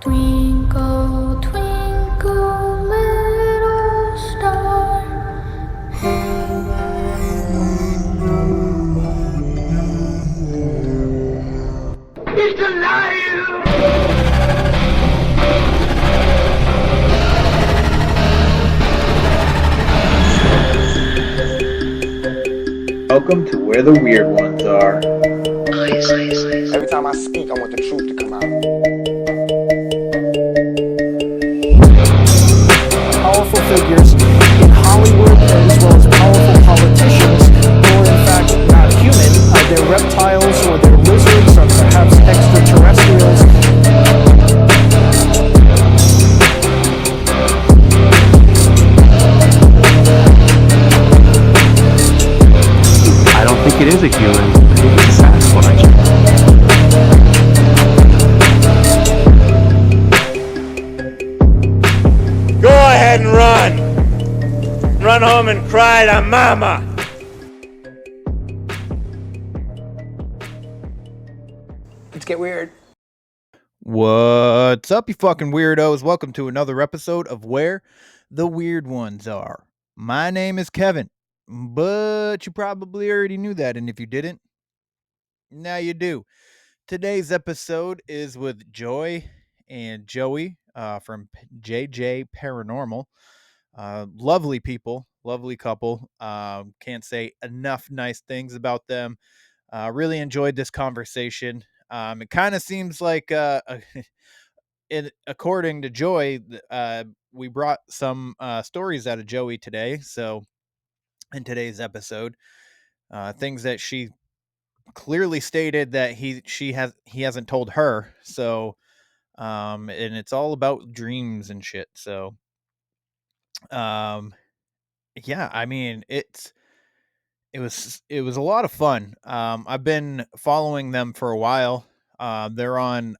Twinkle, twinkle, little star. He's alive! Welcome to where the weird ones are. Every time I speak, I want the truth to come out. Powerful figures in Hollywood as well as powerful politicians who are in fact not human. They're reptiles or they're lizards or perhaps extraterrestrials. I don't think it is a human. I think it's a Sasquatch. Go ahead and run. Run home and cry to mama. Let's get weird. What's up, you fucking weirdos? Welcome to another episode of Where the Weird Ones Are. My name is Kevin, but you probably already knew that, and if you didn't, now you do. Today's episode is with Joy and Joey from JJ Paranormal. Lovely people, lovely couple. Can't say enough nice things about them. Really enjoyed this conversation. It kind of seems like, according to Joy, we brought some stories out of Joey today. So, in today's episode, things that she clearly stated that he hasn't told her. So, and it's all about dreams and shit. So, yeah, I mean, it was a lot of fun. I've been following them for a while. They're on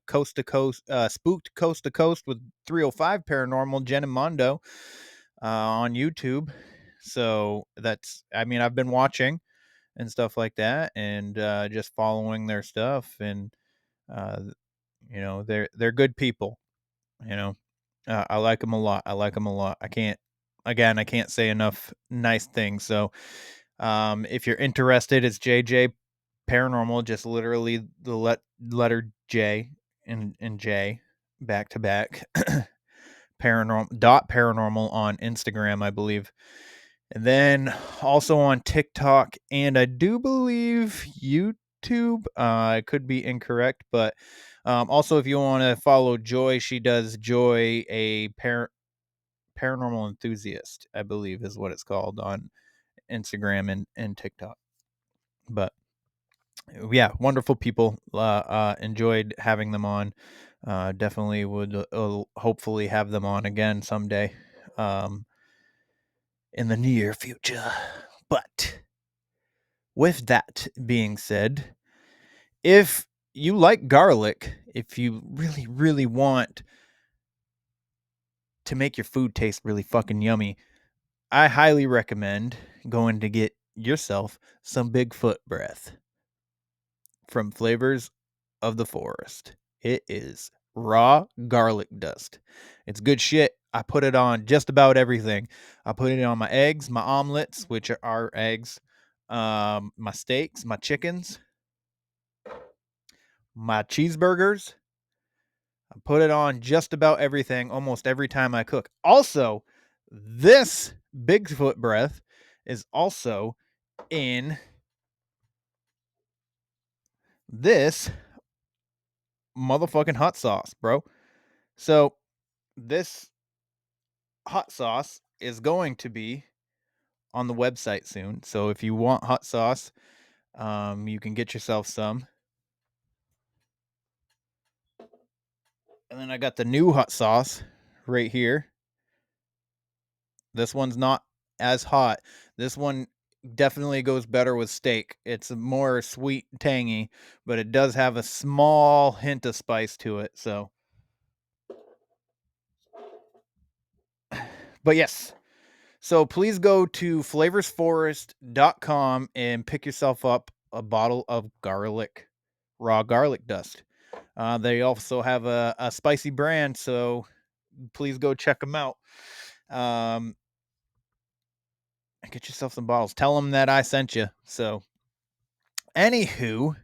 Coast to Coast, Spooked Coast to Coast with 305 Paranormal, Jen and Mondo on YouTube. So I've been watching and stuff like that, and just following their stuff, and uh, they're good people. I like them a lot. I can't say enough nice things. So, if you're interested, it's JJ Paranormal, just literally the letter J and J back to back. Paranormal on Instagram, I believe. And then also on TikTok, and I do believe YouTube. I could be incorrect, but also if you want to follow Joy, she does Joy a paranormal enthusiast, I believe is what it's called on Instagram and TikTok. But yeah, wonderful people. Enjoyed having them on. Definitely would hopefully have them on again someday. In the near future. But with that being said, if you like garlic, if you really, really want to make your food taste really fucking yummy, I highly recommend going to get yourself some Bigfoot breath from Flavors of the Forest. It is raw garlic dust. It's good shit. I put it on just about everything. I put it on my eggs, my omelets, which are eggs, my steaks, my chickens, my cheeseburgers. I put it on just about everything almost every time I cook. Also, this Bigfoot breath is also in this motherfucking hot sauce, bro. So, this hot sauce is going to be on the website soon. So if you want hot sauce, you can get yourself some. And then I got the new hot sauce right here. This one's not as hot. This one definitely goes better with steak. It's more sweet, tangy, but it does have a small hint of spice to it. So, but yes. So please go to flavorsforest.com and pick yourself up a bottle of raw garlic dust. They also have a spicy brand, so please go check them out. Get yourself some bottles. Tell them that I sent you. So, anywho,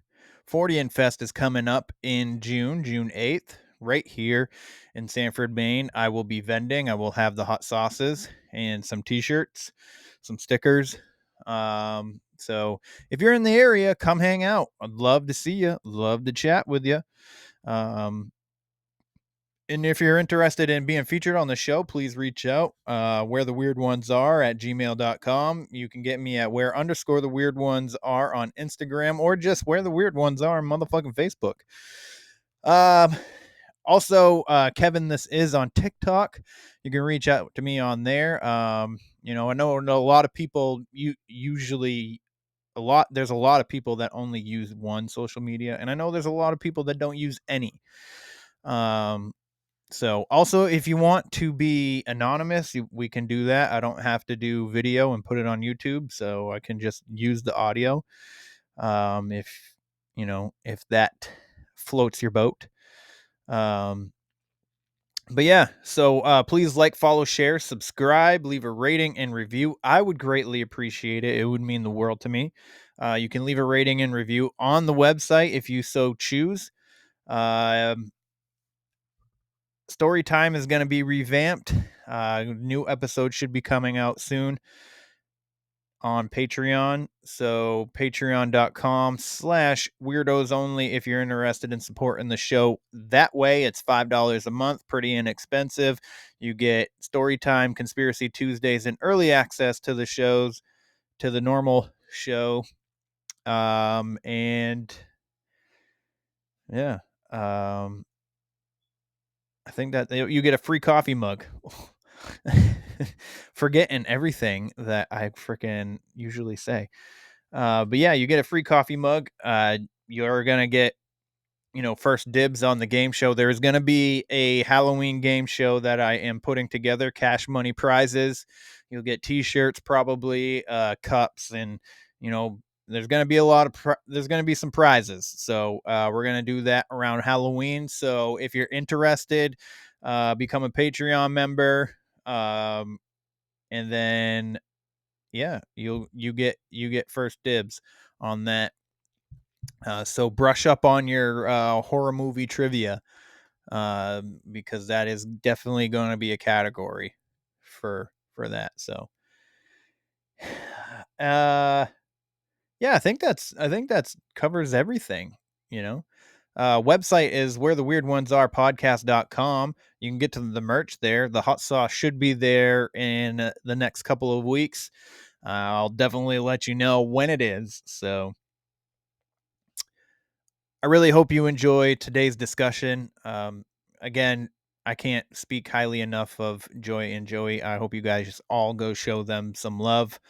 40 Fest is coming up in June 8th, right here in Sanford, Maine. I will be vending. I will have the hot sauces and some t-shirts, some stickers. So if you're in the area, come hang out. I'd love to see you. Love to chat with you. And if you're interested in being featured on the show, please reach out. Where the weird ones are at gmail.com. You can get me at _the weird ones are on Instagram, or just where the weird ones are on motherfucking Facebook. Also, Kevin, this is on TikTok. You can reach out to me on there. I know a lot of people there's a lot of people that only use one social media, and I know there's a lot of people that don't use any. So also, if you want to be anonymous, we can do that. I don't have to do video and put it on YouTube, so I can just use the audio. If that floats your boat. But yeah, so please like, follow, share, subscribe, leave a rating and review. I would greatly appreciate it. It would mean the world to me. You can leave a rating and review on the website if you so choose. Story time is going to be revamped. New episodes should be coming out soon on Patreon. So patreon.com/weirdos only if you're interested in supporting the show that way. It's $5 a month, pretty inexpensive. You get story time, Conspiracy Tuesdays, and early access to the shows, to the normal show. And yeah. I think that you get a free coffee mug. Forgetting everything that I freaking usually say. But yeah, you get a free coffee mug. You're going to get, first dibs on the game show. There's going to be a Halloween game show that I am putting together, cash money prizes. You'll get t-shirts, probably, cups, and, there's going to be there's going to be some prizes. So, we're going to do that around Halloween. So if you're interested, become a Patreon member. And then, yeah, you get first dibs on that. So brush up on your horror movie trivia, because that is definitely going to be a category for that. So, yeah, I think that's covers everything. Website is where the weird ones are podcast.com. You can get to the merch there. The hot sauce should be there in the next couple of weeks. I'll definitely let you know when it is. So I really hope you enjoy today's discussion. Again, I can't speak highly enough of Joy and Joey. I hope you guys just all go show them some love.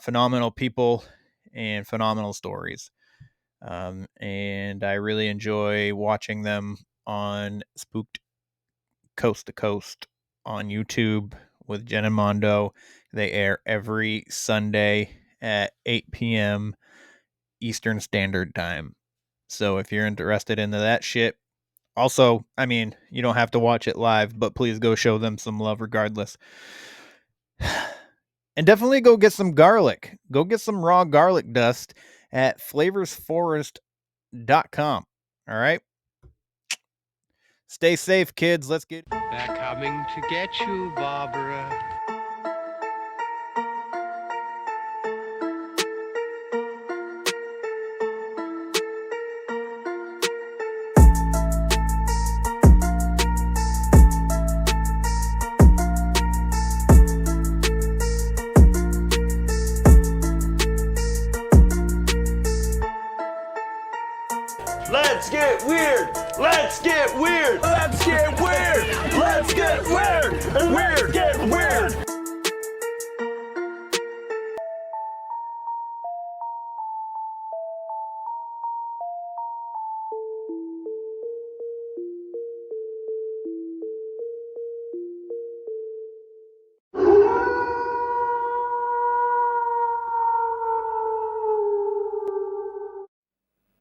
Phenomenal people and phenomenal stories. And I really enjoy watching them on Spooked Coast to Coast on YouTube with Jen and Mondo. They air every Sunday at 8 p.m. Eastern Standard Time. So if you're interested into that shit, also, I mean, you don't have to watch it live, but please go show them some love regardless. And definitely go get some garlic. Go get some raw garlic dust at flavorsforest.com. All right. Stay safe, kids. Let's get. They're coming to get you, Barbara. Let's get weird. Let's get weird. Let's get weird. Let's get weird. Weird. Get weird.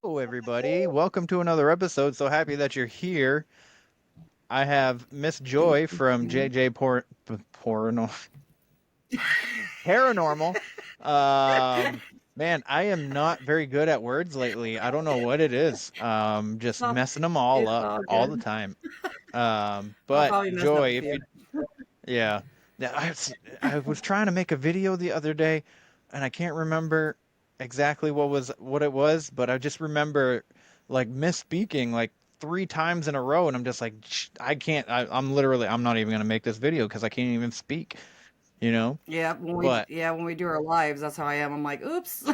Hello, everybody. everybody. Welcome to another episode. So happy that you're here. I have Miss Joy from JJ Paranormal. Man, I am not very good at words lately. I don't know what it is. Just messing them all It's up all all good. the time. I'll But probably mess up Joy, a if few. you, yeah, I was trying to make a video the other day, and I can't remember exactly what it was, but I just remember like misspeaking like 3 times in a row, and I'm just like, I can't. I'm not even gonna make this video because I can't even speak. You know, Yeah, but when we do our lives, that's how I am. I'm like, oops.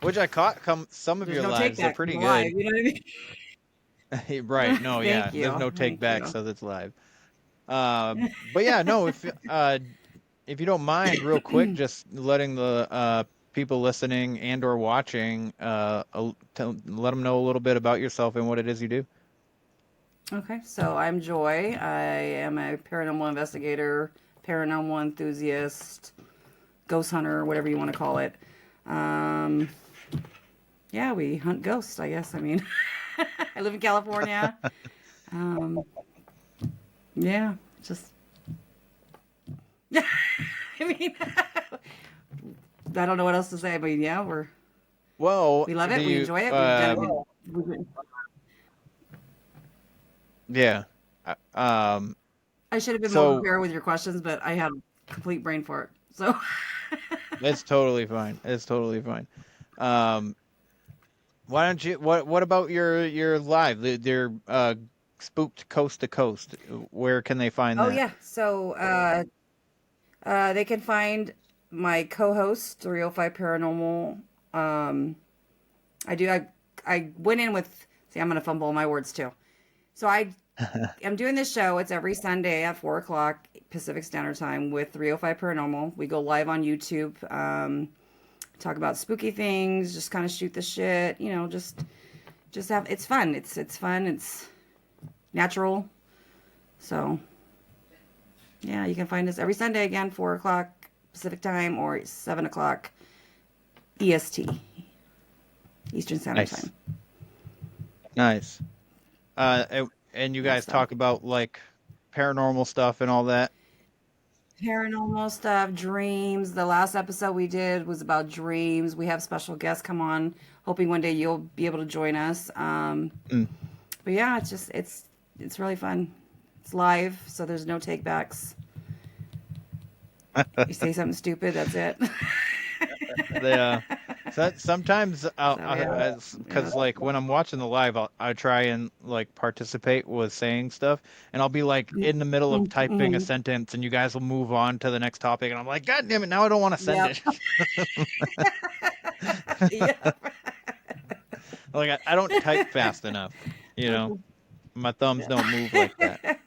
which I caught some of There's your no take lives. They're back from pretty the live. good. You know what I Right. No, mean? yeah. Thank There's you. no take Thank back, you. so that's live. But yeah, no, if you don't mind, real quick, just letting the people listening and or watching let them know a little bit about yourself and what it is you do. Okay, so I'm Joy. I am a paranormal investigator, paranormal enthusiast, ghost hunter, whatever you want to call it. Um, yeah, we hunt ghosts, I guess. I mean, I live in California. Um, yeah, just yeah. I mean, I don't know what else to say, but yeah, Well, we love do it. We you enjoy it. We've done it. yeah. I should have been more So prepared with your questions, but I had complete brain fart. So it's totally fine. It's totally fine. Um, why don't you what about your live? They're spooked coast to coast. Where can they find oh that? yeah, so they can find my co-host 305 Paranormal. Um, I went in with, see, I'm gonna fumble my words too. So I'm doing this show. It's every Sunday at 4 o'clock Pacific Standard Time with 305 Paranormal. We go live on YouTube. Talk about spooky things. Just kind of shoot the shit. You know, just have. It's fun. It's fun. It's natural. So yeah, you can find us every Sunday again, 4 o'clock Pacific Time or 7 o'clock EST, Eastern Standard Nice. Time. Nice. And you Yeah, guys so talk about like paranormal stuff and all that. paranormal stuff, dreams. The last episode we did was about dreams. We have special guests come on, hoping one day you'll be able to join us. Mm. But yeah, it's really fun. It's live, so there's no takebacks. You say something stupid, that's it. Yeah. Sometimes So yeah, yeah. because like when I'm watching the live, I try and like participate with saying stuff, and I'll be like in the middle of typing a Mm-hmm. sentence, and you guys will move on to the next topic, and I'm like, God damn it, now I don't want to send Yep. it. Yep. Like I don't type fast enough, you know. My thumbs don't move like that.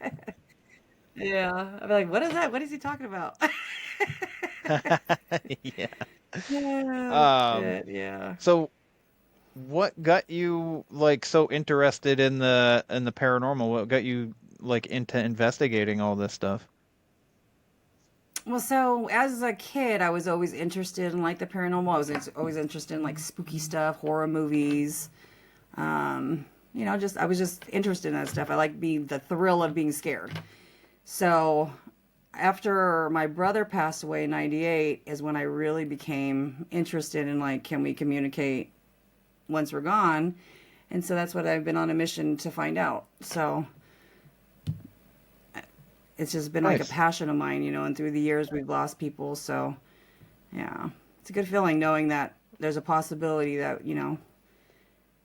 Yeah. I'd be like, what is that? What is he talking about? Yeah. Oh, Um. shit. Yeah. So what got you like so interested in the paranormal? What got you like into investigating all this stuff? Well, so as a kid, I was always interested in like the paranormal. I was always interested in like spooky stuff, horror movies. Just I was just interested in that stuff. I like being the thrill of being scared. So after my brother passed away in '98 is when I really became interested in like, can we communicate once we're gone? And so that's what I've been on a mission to find out. So it's just been like a Nice. passion of mine, and through the years we've lost people. So yeah, it's a good feeling knowing that there's a possibility that,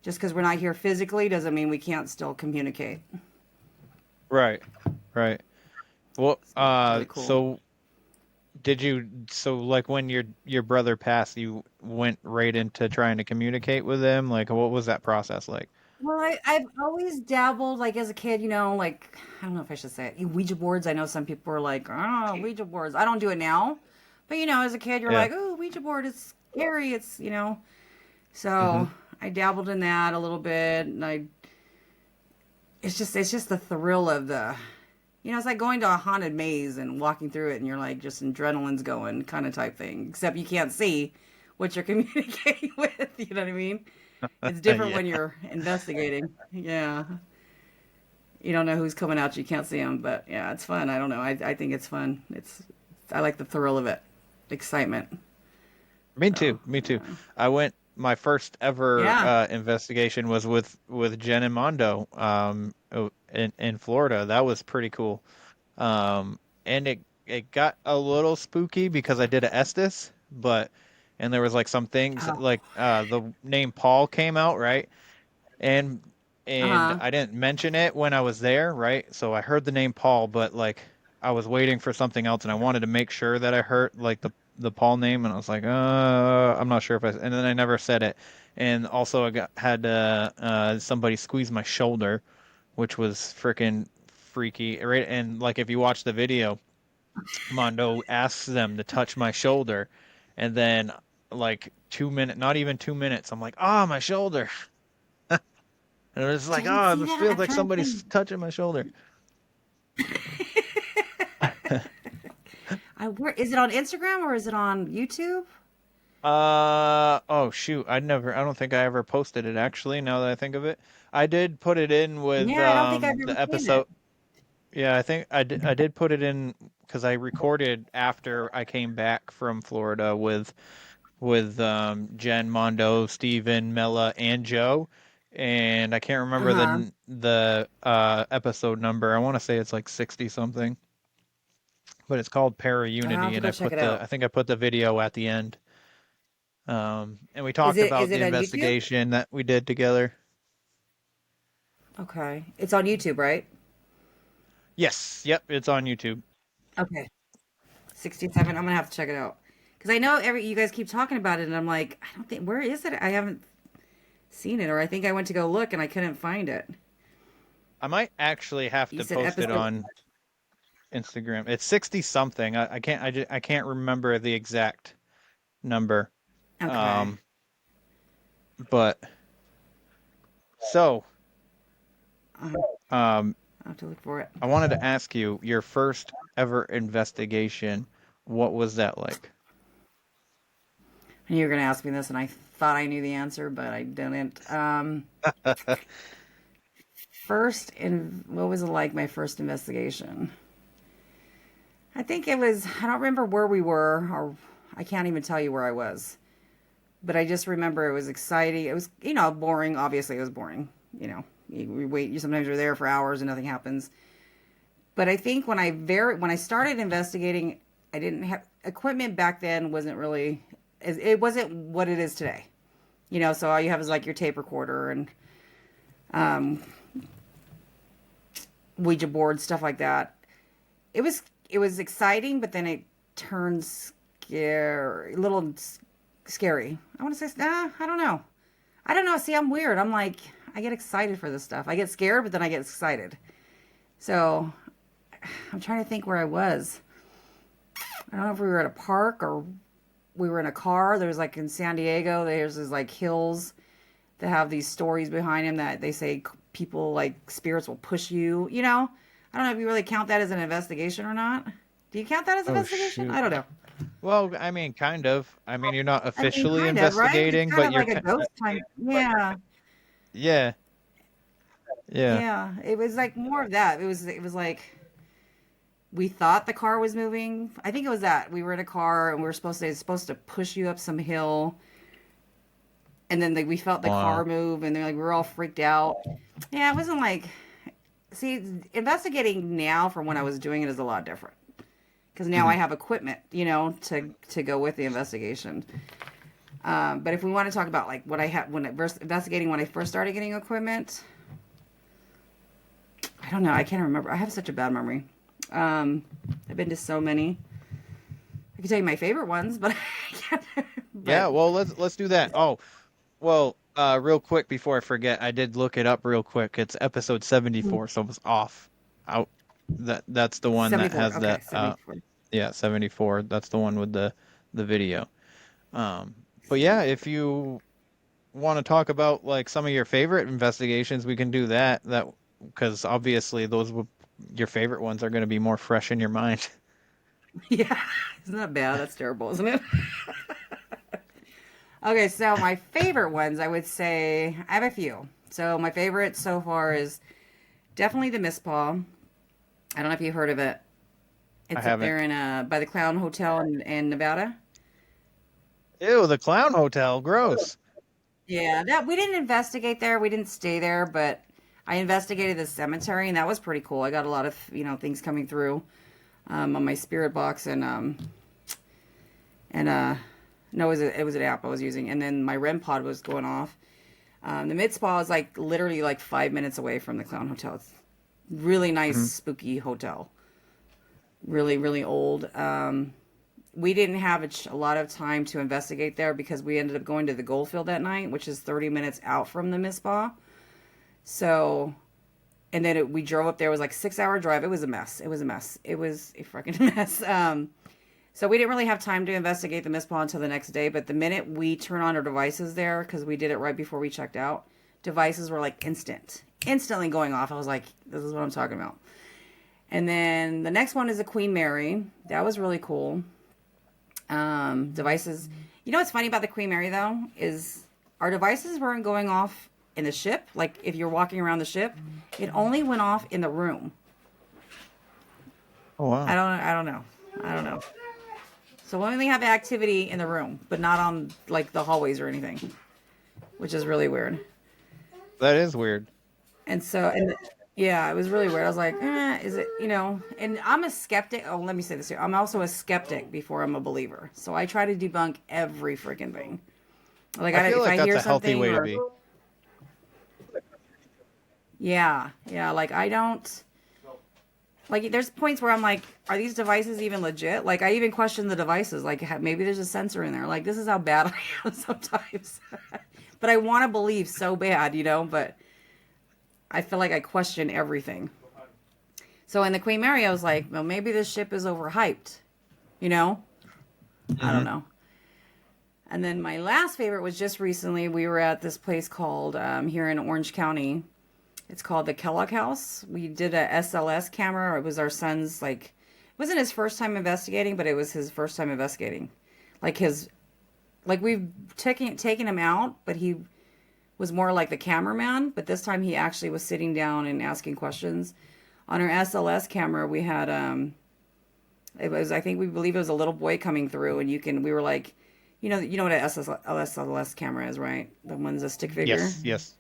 just because we're not here physically doesn't mean we can't still communicate. Right. Right. Well, So it's really cool. so so like when your brother passed, you went right into trying to communicate with him? Like what was that process like? Well, I've always dabbled, like as a kid, like, I don't know if I should say it. Ouija boards, I know some people are like, oh, Ouija boards. I don't do it now. But, as a kid, you're Yeah. like, oh, Ouija board is scary. It's. Hmm. So I dabbled in that a little bit. And it's just the thrill of it's like going to a haunted maze and walking through it and you're like, just adrenaline's going kind of type thing. Except you can't see what you're communicating with. You know what I mean? It's different Yeah. when you're investigating. Yeah. You don't know who's coming out. You can't see them, but yeah, it's fun. I don't know. I think it's fun. I like the thrill of it, excitement. Me So too. Me too. I went. My first ever yeah. investigation was with Jen and Mondo in Florida. That was pretty cool. And it got a little spooky because I did a Estes, but and there was like some things Oh. like the name Paul came out, right? And Uh and huh. I didn't mention it when I was there, right? So I heard the name Paul, but like I was waiting for something else and I wanted to make sure that I heard like the Paul name and I was like, I'm not sure if I and then I never said it. And also I had somebody squeeze my shoulder, which was freaking freaky, right? And like if you watch the video, Mondo asks them to touch my shoulder, and then like 2 minutes, not even 2 minutes, I'm like, my shoulder. And it was I like, didn't see it that. feels I'm like trying to somebody's think. touching my shoulder. Where is it on Instagram or is it on YouTube? Oh shoot, I don't think I ever posted it actually, now that I think of it. I did put it in with Yeah, I don't think I've ever the seen it. episode. Yeah, I think I did put it in because I recorded after I came back from Florida with Jen, Mondo, Steven, Mela, and Joe. And I can't Uh remember huh. the episode number. I want to say it's like 60 something, but it's called Para I'll have Unity, to and go check it out. I think I put the video at the end. And we talked Is about the it on YouTube? investigation that we did together. Okay, it's on YouTube, right? Yes, yep, it's on YouTube. Okay, 67. I'm gonna have to check it out because I know every you guys keep talking about it, and I'm like, I don't think where is it? I haven't seen it, or I think I went to go look and I couldn't find it. I might actually have You to said post it episode. on Instagram. It's 60 something. I can't remember the exact number. Okay, Um, but so uh, um, I'll have to look for it. I wanted to ask you your first ever investigation. What was that like? And you were gonna ask me this, and I thought I knew the answer, but I didn't. First, in what was it like? My first investigation. I think it was. I don't remember where we were, or I can't even tell you where I was. But I just remember it was exciting. It was, boring. Obviously, it was boring. You wait. You sometimes you're there for hours and nothing happens. But I think when I started investigating, I didn't have equipment back then. Wasn't really. It wasn't what it is today. So all you have is like your tape recorder and um, Ouija board stuff like that. It was exciting, but then it turns a little scary. I want to say, I don't know. I don't know. See, I'm weird. I'm like, I get excited for this stuff. I get scared, but then I get excited. So I'm trying to think where I was. I don't know if we were at a park or we were in a car. There's like in San Diego, there's these like hills that have these stories behind them that they say people like spirits will push you. I don't know if you really count that as an investigation or not. Do you count that as an Oh investigation? shoot. I don't know. Well, I mean, kind of. I mean, you're not I mean, officially kind of, right? It's investigating, kind but of like a ghost time. Yeah, yeah, yeah. yeah. It was like more of that. It was like we thought the car was moving. I think it was that we were in a car and we were it's supposed to push you up some hill, and then we felt the car Wow. move, and then like we were all freaked out. Yeah, it wasn't like. See, investigating now from when I was doing it is a lot different because now I Mhm. have equipment, to go with the investigation. But if we want to talk about like what I had when I first investigating when I first started getting equipment, I don't know. I can't remember. I have such a bad memory. I've been to so many. I can tell you my favorite ones, but I can't. Yeah, But well, let's do that. Oh, well, real quick before I forget, I did look it up real quick. It's episode 74, so it's off. Out. That's the one that 74. has Okay, that 74. yeah, 74. That's the one with the video. Um but yeah, if you want to talk about like some of your favorite investigations, we can do that. That because obviously your favorite ones are going to be more fresh in your mind. Yeah, isn't that bad? That's terrible, isn't it? Okay, so my favorite ones, I would say I have a few. So my favorite so far is definitely the Miss Paw. I don't know if you've heard of it. I It's up haven't. there in by the Clown Hotel in Nevada. Ew, the clown hotel, gross. Yeah, that we didn't investigate there. We didn't stay there, but I investigated the cemetery, and that was pretty cool. I got a lot of things coming through on my spirit box, and no, it was an app I was using, and then my REM pod was going off. The Mid Spa is like literally like 5 minutes away from the Clown Hotel. It's really nice, Mhm. spooky hotel. Really, really old. We didn't have a lot of time to investigate there because we ended up going to the Goldfield that night, which is 30 minutes out from the Miss Spa. So, and then we drove up there. It was like 6 hour drive. It was a mess. It was a mess. It was a freaking mess. So we didn't really have time to investigate the Miss Spa until the next day. But the minute we turned on our devices there, because we did it right before we checked out, devices were like instantly going off. I was like, this is what I'm talking about. And then the next one is the Queen Mary. That was really cool. Devices. You know what's funny about the Queen Mary though is our devices weren't going off in the ship. Like if you're walking around the ship, it only went off in the room. Oh wow. I don't know. I don't know. So we only have activity in the room, but not on like the hallways or anything, which is really weird. That is weird. And so, and yeah, it was really weird. I was like, is it, and I'm a skeptic. Oh, let me say this here. I'm also a skeptic before I'm a believer. So I try to debunk every freaking thing. Like, I feel if like I hear that's a healthy something way to or, be. yeah, like I don't, like, there's points where I'm like, are these devices even legit? Like, I even question the devices. Like, maybe there's a sensor in there. Like, this is how bad I am sometimes. But I want to believe so bad, but I feel like I question everything. So in the Queen Mary, I was like, well, maybe this ship is overhyped, I don't know. And then my last favorite was just recently. We were at this place called here in Orange County. It's called the Kellogg House. We did a SLS camera. It was our son's it wasn't his first time investigating, but it was his first time investigating. We've taken him out, but he was more like the cameraman. But this time he actually was sitting down and asking questions. On our SLS camera, we had we believe it was a little boy coming through, and we were like, you know what an SLS camera is, right? The one's a stick figure. Yes.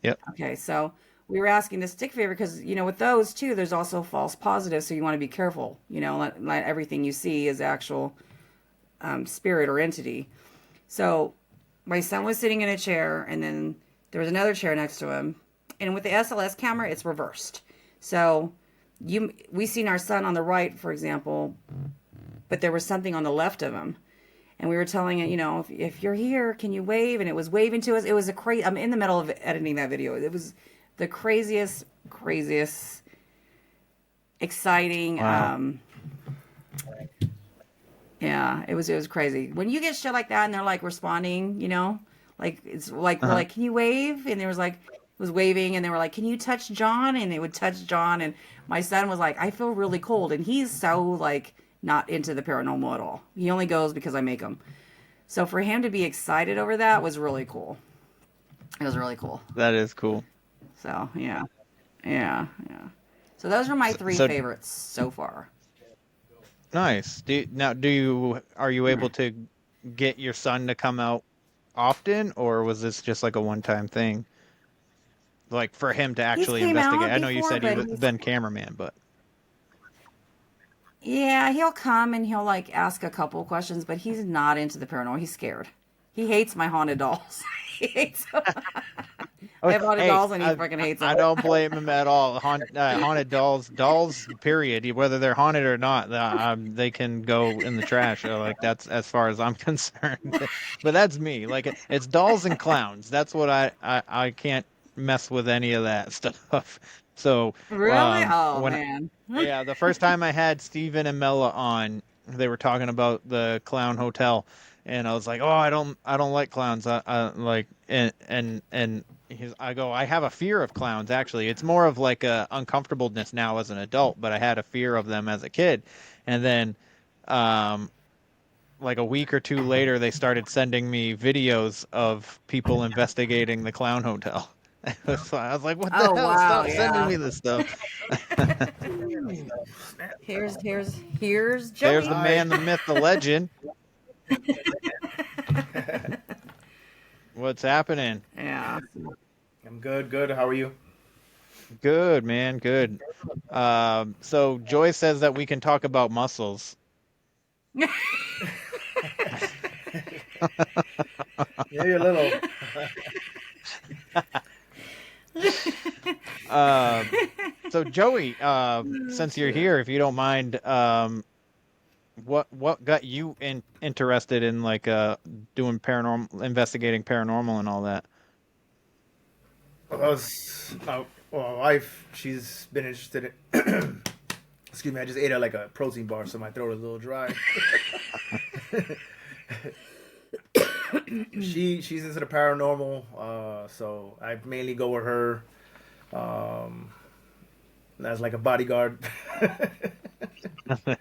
Yep. Okay, so we were asking the stick figure because with those too, there's also false positives, so you want to be careful. Not everything you see is actual spirit or entity. So my son was sitting in a chair, and then there was another chair next to him, and with the SLS camera, it's reversed. So we seen our son on the right, for example, but there was something on the left of him. And we were telling it, if you're here, can you wave? And it was waving to us. It was I'm in the middle of editing that video. It was the craziest, exciting. Wow. Yeah, it was crazy. When you get shit like that and they're like responding, like it's like we're like, can you wave? And there was like it was waving, and they were like, can you touch John? And they would touch John, and my son was like, I feel really cold, and he's so like not into the paranormal at all. He only goes because I make him. So for him to be excited over that was really cool. It was really cool. That is cool. So yeah. So those are my three favorites so far. Nice. Are you able to get your son to come out often, or was this just like a one-time thing? Like for him to actually investigate. I know you said he's been cameraman, but yeah, he'll come and he'll like ask a couple questions, but he's not into the paranormal. He's scared. He hates my haunted dolls. He hates them. I have haunted dolls, and he freaking hates them. I don't blame him at all. Haunted dolls, period. Whether they're haunted or not, they can go in the trash. Like that's as far as I'm concerned. But that's me. Like it's dolls and clowns. That's what I can't mess with any of that stuff. So really, man. Yeah, the first time I had Steven and Mella on, they were talking about the clown hotel, and I was like, "Oh, I don't like clowns." I like, and I have a fear of clowns. Actually, it's more of like a uncomfortableness now as an adult, but I had a fear of them as a kid, and then, like a week or two later, they started sending me videos of people investigating the clown hotel. So I was like, "What the Oh hell? wow, Stop sending yeah. me this stuff." Here's There's the Joey. Hi. man, the myth, the legend. What's happening? Yeah. I'm good, good. How are you? Good, man. Good. So Joy says that we can talk about muscles. Maybe a little. Um, so Joey, since you're Shit. here, if you don't mind, what got you interested in like doing paranormal, investigating paranormal and all that? I was, well, my wife, she's been interested in. Excuse me, I just ate like a protein bar, so my throat is a little dry. She's into the paranormal, so I mainly go with her um, as like a bodyguard.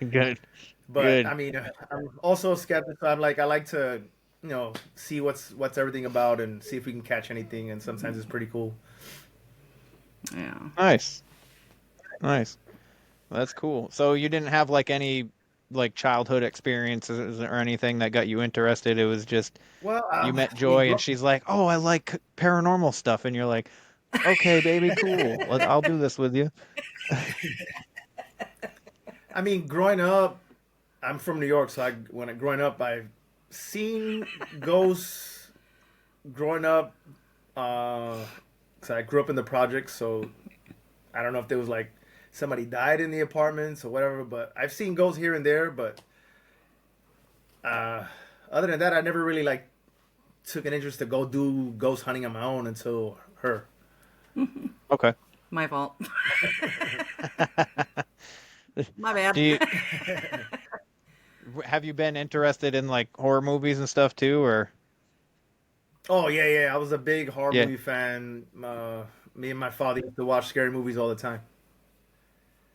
Good, But good. I mean, I'm also a skeptic. So I'm like, I like to, see what's everything about and see if we can catch anything. And sometimes it's pretty cool. Yeah. Nice, nice. That's cool. So you didn't have like any like childhood experiences or anything that got you interested. It was just Well, you met I mean, Joy and she's like, "Oh, I like paranormal stuff," and you're like, "Okay, baby, cool. I'll do this with you." growing up, I'm from New York, so growing up, I've seen ghosts. Growing up, so I grew up in the projects, so I don't know if there was like somebody died in the apartments or whatever, but I've seen ghosts here and there. But uh, other than that, I never really like took an interest to go do ghost hunting on my own until her. Okay. My fault. My bad. Do you have you been interested in like horror movies and stuff too, or Oh yeah, yeah. I was a big horror yeah? movie fan. Me and my father used to watch scary movies all the time.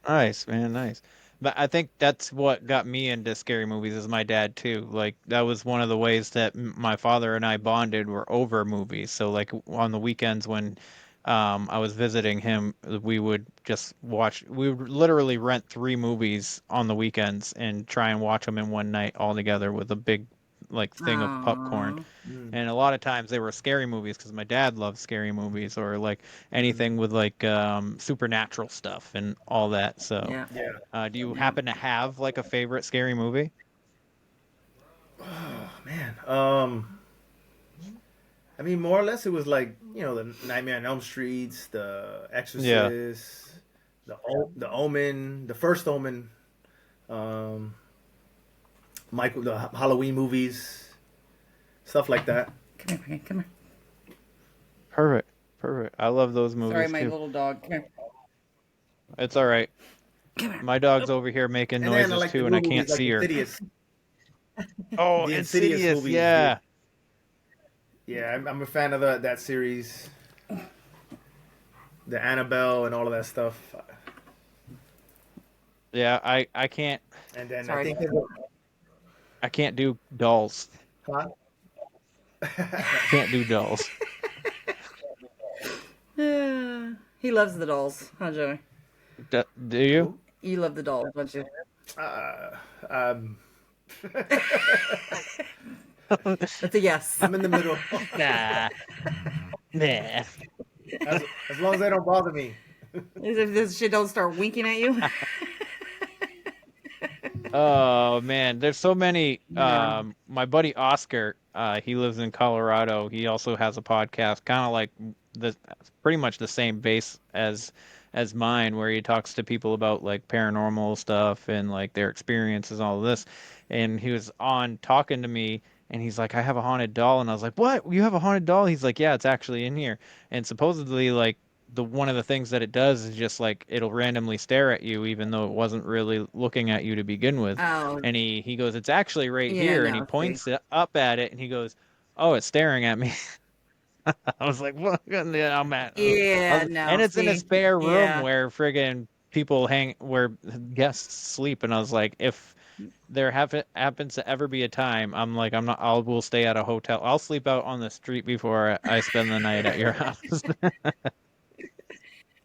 Nice, man, nice. But I think that's what got me into scary movies is my dad too. Like that was one of the ways that my father and I bonded were over movies. So like on the weekends when I was visiting him, we would just watch. We would literally rent three movies on the weekends and try and watch them in one night all together with a big like thing of popcorn. Aww. Mm, And a lot of times they were scary movies because my dad loved scary movies or like mm, anything with like supernatural stuff and all that. So, Yeah. yeah. do you Yeah. happen to have like a favorite scary movie? Oh man. More or less, it was like the Nightmare on Elm Streets, The Yeah. Exorcist, the Omen, the first Omen, um, Michael, the Halloween movies, stuff like that. Come here, Piggy, come here. Perfect. Perfect. I love those Sorry, movies my too. little dog. Come here. It's all right. Come here. My dog's over here making And then I noises like the too, and new I movies can't like see her. Insidious. Oh, The Insidious Insidious. movies, dude. Yeah. Yeah, I'm a fan of that series, the Annabelle and all of that stuff. Yeah. I can't. And then I Sorry. think I can't do dolls. huh? Can't do dolls. He loves the dolls, huh, Joey? Do you? Who? You love the dolls, don't you? Uh, um, That's a yes. I'm in the middle. Nah. Nah. As long as they don't bother me. If this shit don't start winking at you. Oh man, there's so many. Yeah. My buddy Oscar, he lives in Colorado. He also has a podcast, kind of like the pretty much the same base as mine, where he talks to people about like paranormal stuff and like their experiences, all of this. And he was on talking to me, and he's like, "I have a haunted doll," and I was like, "What? You have a haunted doll?" He's like, "Yeah, it's actually in here." And supposedly, like the one of the things that it does is just like it'll randomly stare at you even though it wasn't really looking at you to begin with. Oh, And he goes, "It's actually right yeah, here," and he no, see. points up at it and he goes, "Oh, it's staring at me." I was like, "What?" Yeah, I'm at Yeah, no, and it's in a see. spare room Yeah. where friggin' people hang where guests sleep, and I was like, there happens to ever be a time I'm like I'm not we'll stay at a hotel. I'll sleep out on the street before I spend the night at your house.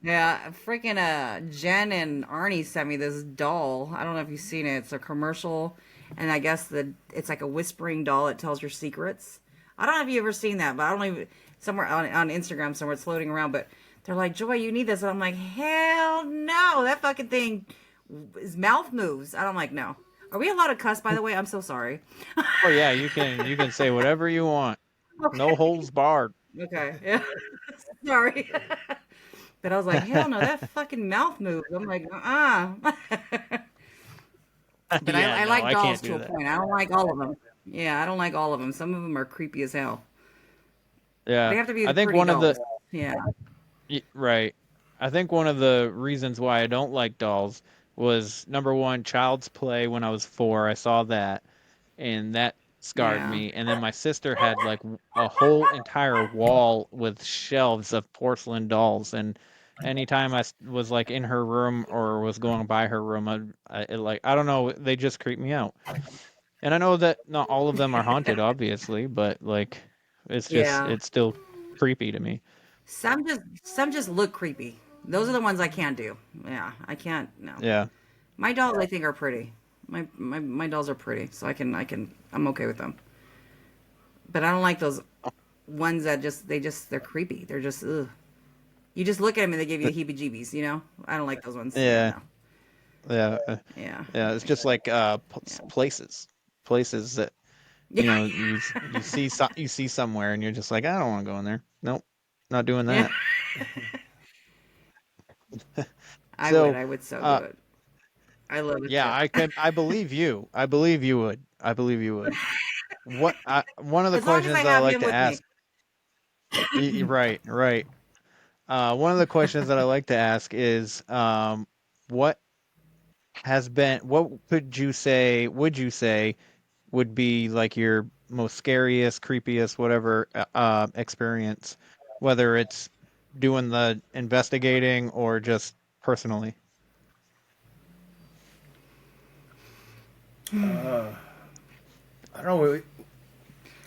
Yeah, freaking Jen and Arnie sent me this doll. I don't know if you've seen it. It's a commercial, and I guess it's like a whispering doll that tells your secrets. I don't know if you've ever seen that, but I don't even somewhere on Instagram somewhere it's floating around. But they're like, Joy, you need this, and I'm like, hell no, that fucking thing, his mouth moves. I'm like, no. Are we allowed to cuss? By the way, I'm so sorry. Oh yeah, you can say whatever you want. No holds barred. Okay, yeah, sorry. But I was like, hell no, that fucking mouth moves. I'm like, But Yeah, I no, like I can't dolls to do a that. point. I don't like all of them. Yeah, I don't like all of them. Some of them are creepy as hell. Yeah. They have to be I the think pretty one of the dolls. Yeah. right. I think one of the reasons why I don't like dolls was number one, Child's Play when I was 4. I saw that, and that scarred Yeah. me. And then my sister had like a whole entire wall with shelves of porcelain dolls. And anytime was like in her room or was going by her room, I don't know, they just creep me out. And I know that not all of them are haunted, obviously, but like Yeah. it's still creepy to me. Some just look creepy. Those are the ones I can't do. Yeah, I can't. No. Yeah. My dolls I think are pretty. My dolls are pretty, so I'm okay with them. But I don't like those ones that they're creepy. They're just ugh. You just look at them and they give you the heebie-jeebies. I don't like those ones. Yeah, Yeah. no. Yeah. Yeah. Yeah, it's just like Yeah. places that Yeah. you see somewhere and you're just like I don't want to go in there. Nope, not doing Yeah. that. I would. So, I would so do uh, it. I love a yeah, trip. I believe you. I believe you would. I believe you would. One of the As long as I questions that I have like him to with me. ask. Right, right. One of the questions that I like to ask is, what what would you say would be like your most scariest, creepiest, whatever experience, whether it's doing the investigating or just personally. I don't know.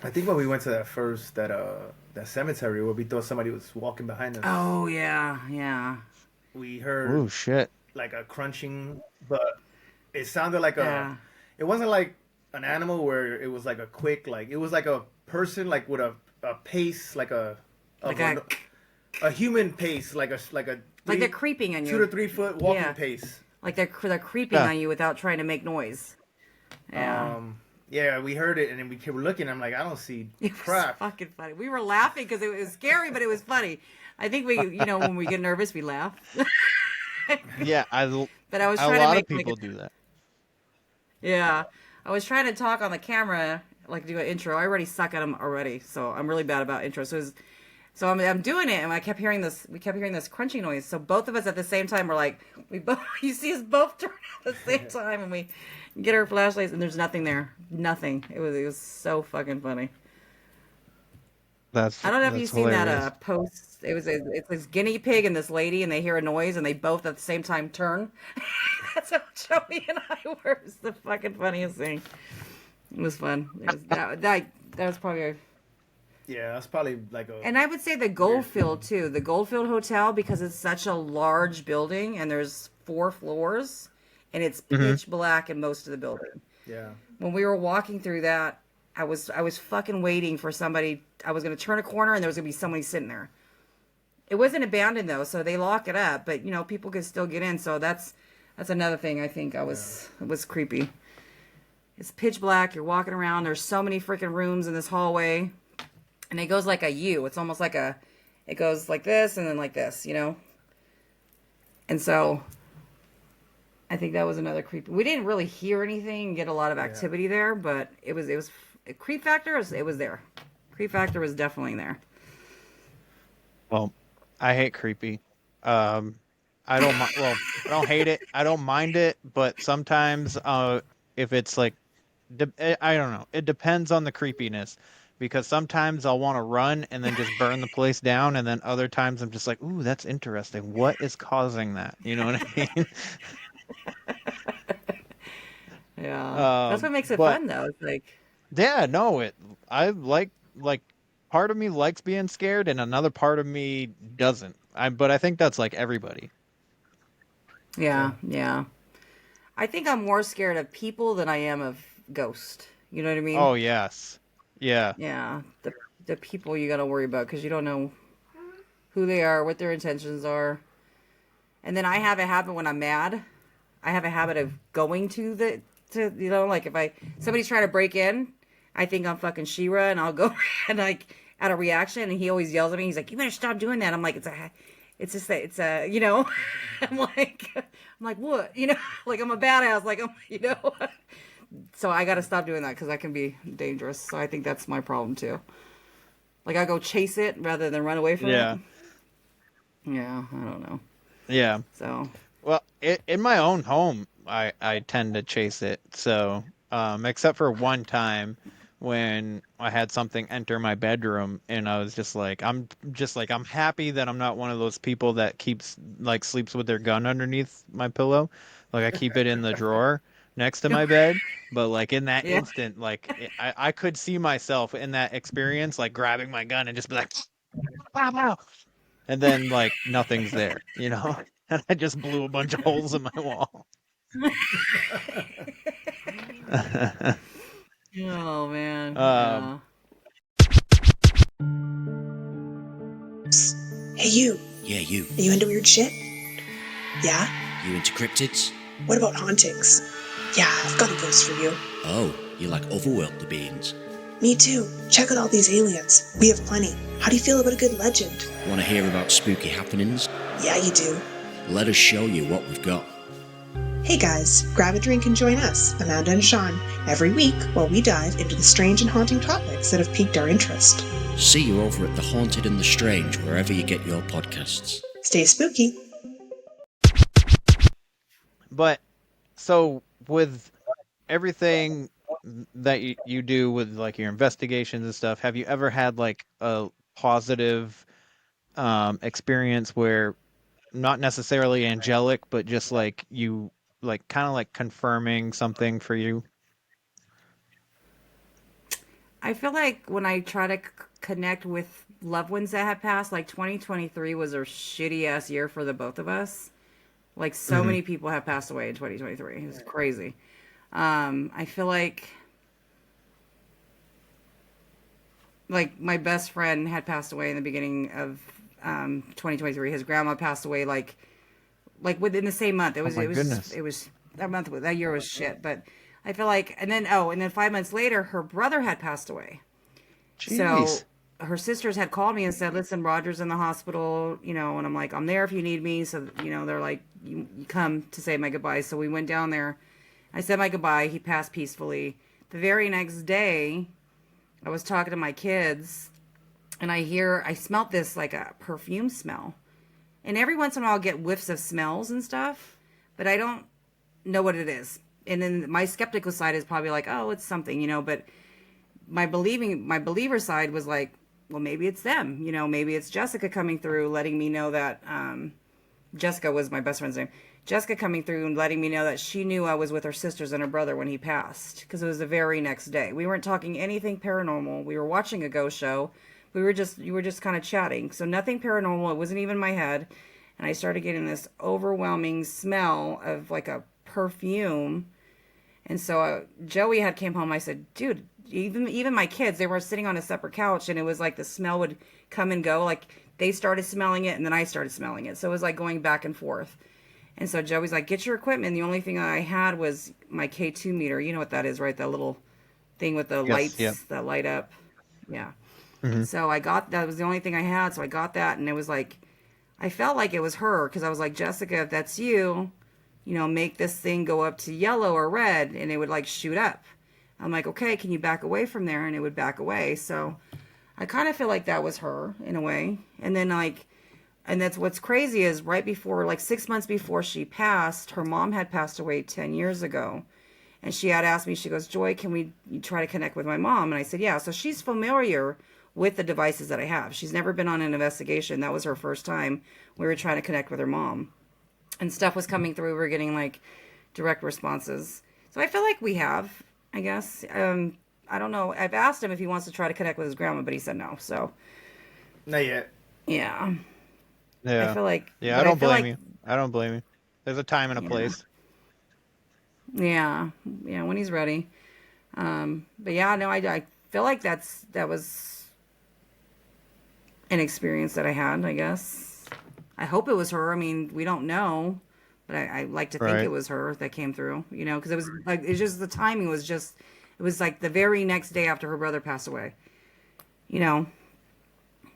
I think when we went to that cemetery where we thought somebody was walking behind us, Oh yeah, yeah. we heard Oh shit! like a crunching, but it sounded like Yeah. it wasn't like an animal where it was like a quick, like it was like a person like with a pace like Like of a a human pace, like a like they're creeping on 2 to you. 3 foot walking Yeah. pace. Like they're creeping Yeah, on you without trying to make noise. Yeah. Yeah, we heard it and then we kept looking. I'm like, I don't see It was crap. fucking funny. We were laughing because it was scary, but it was funny. I think when we get nervous, we laugh. yeah. But I was A trying to lot of make like people do that. yeah, I was trying to talk on the camera, like do an intro. I already suck at them already, so I'm really bad about intros. So I'm doing it, and we kept hearing this crunching noise. So both of us at the same time were like, we both, you see us both turn at the same time, and we get our flashlights, and there's nothing there, nothing. It was so fucking funny. I don't know if you've That's seen that hilarious. post. It's this guinea pig and this lady, and they hear a noise, and they both at the same time turn. That's how Joey and I were. It was the fucking funniest thing. It was fun. It was, that was probably. Yeah, that's probably like a And I would say the Goldfield too, the Goldfield Hotel, because it's such a large building and there's 4 floors, and it's Hmm. pitch black in most of the building. yeah. When we were walking through that, I was fucking waiting for somebody. I was gonna turn a corner and there was gonna be somebody sitting there. It wasn't abandoned though, so they lock it up, but people can still get in. So that's another thing I think it was creepy. It's pitch black. You're walking around. There's so many freaking rooms in this hallway, and it goes like a U. It's almost like it goes like this and then like this. And so I think that was another creep. We didn't really hear anything, get a lot of Yeah. activity there, but it was creep factor. It was there. Creep factor was definitely there. Well, I hate creepy. Um, I don't well, I don't hate it. I don't mind it, but sometimes if it's like I don't know. It depends on the creepiness because sometimes I'll want to run and then just burn the place down, and then other times I'm just like, "Ooh, that's interesting. What is causing that?" You know what I mean? Yeah. That's what makes it But fun, though. It's like, yeah, no, I like part of me likes being scared and another part of me doesn't. But I think that's like everybody. yeah, yeah. I think I'm more scared of people than I am of ghosts. You know what I mean? Oh yes. Yeah. Yeah. The people you got to worry about because you don't know who they are, what their intentions are. And then I have a habit when I'm mad. I have a habit of going to like if somebody's trying to break in, I think I'm fucking Shira and I'll go and like out of reaction and he always yells at me. He's like, "You better stop doing that." I'm like, it's just that it's a, I'm like, what? Like I'm a badass, like I'm. So I got to stop doing that because that can be dangerous. So I think that's my problem too. Like I go chase it rather than run away from it. Yeah. Yeah, I don't know. Yeah. So Well, in my own home, I tend to chase it. So, except for one time when I had something enter my bedroom, and I was I'm happy that I'm not one of those people that sleeps with their gun underneath my pillow. Like I keep it in the drawer next to my bed. But like in that yeah. instant, I could see myself in that experience, like grabbing my gun and just be like, pow, pow, and then like nothing's there, and I just blew a bunch of holes in my wall. Oh man, um yeah. Hey, you. Yeah, you. Are you into weird shit? Yeah? You into cryptids? What about hauntings? Yeah, I've got a ghost for you. Oh, you like otherworldly beings? Me too. Check out all these aliens. We have plenty. How do you feel about a good legend? Want to hear about spooky happenings? Yeah, you do. Let us show you what we've got. Hey guys, grab a drink and join us, Amanda and Sean, every week while we dive into the strange and haunting topics that have piqued our interest. See you over at The Haunted and the Strange, wherever you get your podcasts. Stay spooky. but so with everything that you do with like your investigations and stuff, have you ever had like a positive experience where not necessarily angelic, but just like you like kind of like confirming something for you? I feel like when I try to connect with loved ones that have passed, like 2023 was a shitty ass year for the both of us. Like so many people have passed away in 2023. It was crazy. I feel like my best friend had passed away in the beginning of 2023. His grandma passed away like within the same month. It was Goodness. it was that year was shit. But I feel like and then 5 months later, her brother had passed away. Jeez. So her sisters had called me and said, "Listen, Roger's in the hospital, and I'm like, I'm there if you need me." So they're like, you come to say my goodbye. So we went down there. I said my goodbye. He passed peacefully. The very next day, I was talking to my kids, and I smelt this like a perfume smell. And every once in a while, I'll get whiffs of smells and stuff, but I don't know what it is. And then my skeptical side is probably like, oh, it's something, but my believer side was like, well, maybe it's them, maybe it's Jessica coming through, letting me know that, Jessica was my best friend's name. Jessica coming through and letting me know that she knew I was with her sisters and her brother when he passed, because it was the very next day. We weren't talking anything paranormal. We were watching a ghost show. You were just kind of chatting. So nothing paranormal. It wasn't even in my head. And I started getting this overwhelming smell of like a perfume. And so Joey came home. I said, dude, even my kids, they were sitting on a separate couch, and it was like the smell would come and go. Like they started smelling it, and then I started smelling it. So it was like going back and forth. And so Joey's like, get your equipment. The only thing I had was my K2 meter. You know what that is, right? That little thing with the lights that light up. Yeah. Mm-hmm. So that was the only thing I had. So I got that, and it was like, I felt like it was her, because I was like, Jessica, if that's you, make this thing go up to yellow or red, and it would like shoot up. I'm like, okay, can you back away from there? And it would back away. So I kind of feel like that was her in a way. And then and that's what's crazy is right before, like 6 months before she passed, her mom had passed away 10 years ago. And she had asked me, she goes, Joy, can you try to connect with my mom? And I said, yeah. So she's familiar with the devices that I have. She's never been on an investigation. That was her first time we were trying to connect with her mom. And stuff was coming through. We were getting like direct responses. So So I feel like we have, I guess. I don't know. I've asked him if he wants to try to connect with his grandma, but he said no. So Not yet. yeah, I Yeah. feel like. Yeah, I But I don't feel blame like. you. I don't blame you. There's a time and a Yeah. place. Yeah. Yeah. When he's ready. But yeah, no, I feel like that was an experience that I had. I guess. I hope it was her. I mean, we don't know, but I like to think it Right. was her that came through. You know, because it was like it's just the timing was just. It was like the very next day after her brother passed away. You know.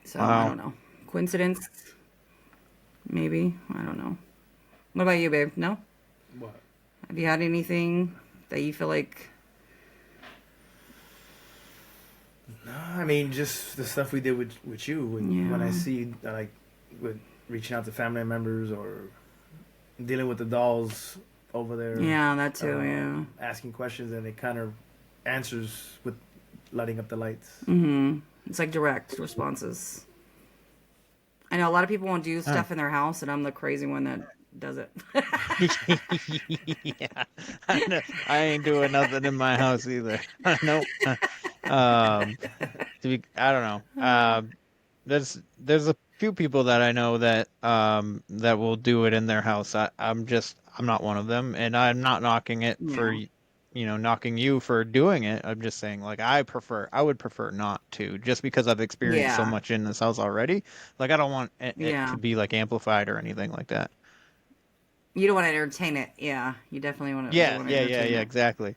So I Wow. don't know. Coincidence? Maybe. I don't know. What about you, babe? No? What? Have you had anything that you feel like? No, I mean just the stuff we did with you. When I Yeah. see like with reaching out to family members or dealing with the dolls over there. Yeah, that too. Yeah. Asking questions and it kind of answers with lighting up the lights. Mm-hmm. It's like direct responses. I know a lot of people won't do Huh. stuff in their house, and I'm the crazy one that does it. Yeah. I ain't doing nothing in my house either. Nope. Um, I don't know. There's a few people that I know that will do it in their house. I'm not one of them, and I'm not knocking it for Yeah. knocking you for doing it. I'm just saying like I would prefer not to, just because I've experienced so Yeah. much in this house already. Like I don't want it Yeah. to be like amplified or anything like that. You don't want to entertain it. Yeah. You definitely don't Yeah, want to yeah, yeah, entertain yeah, it. exactly.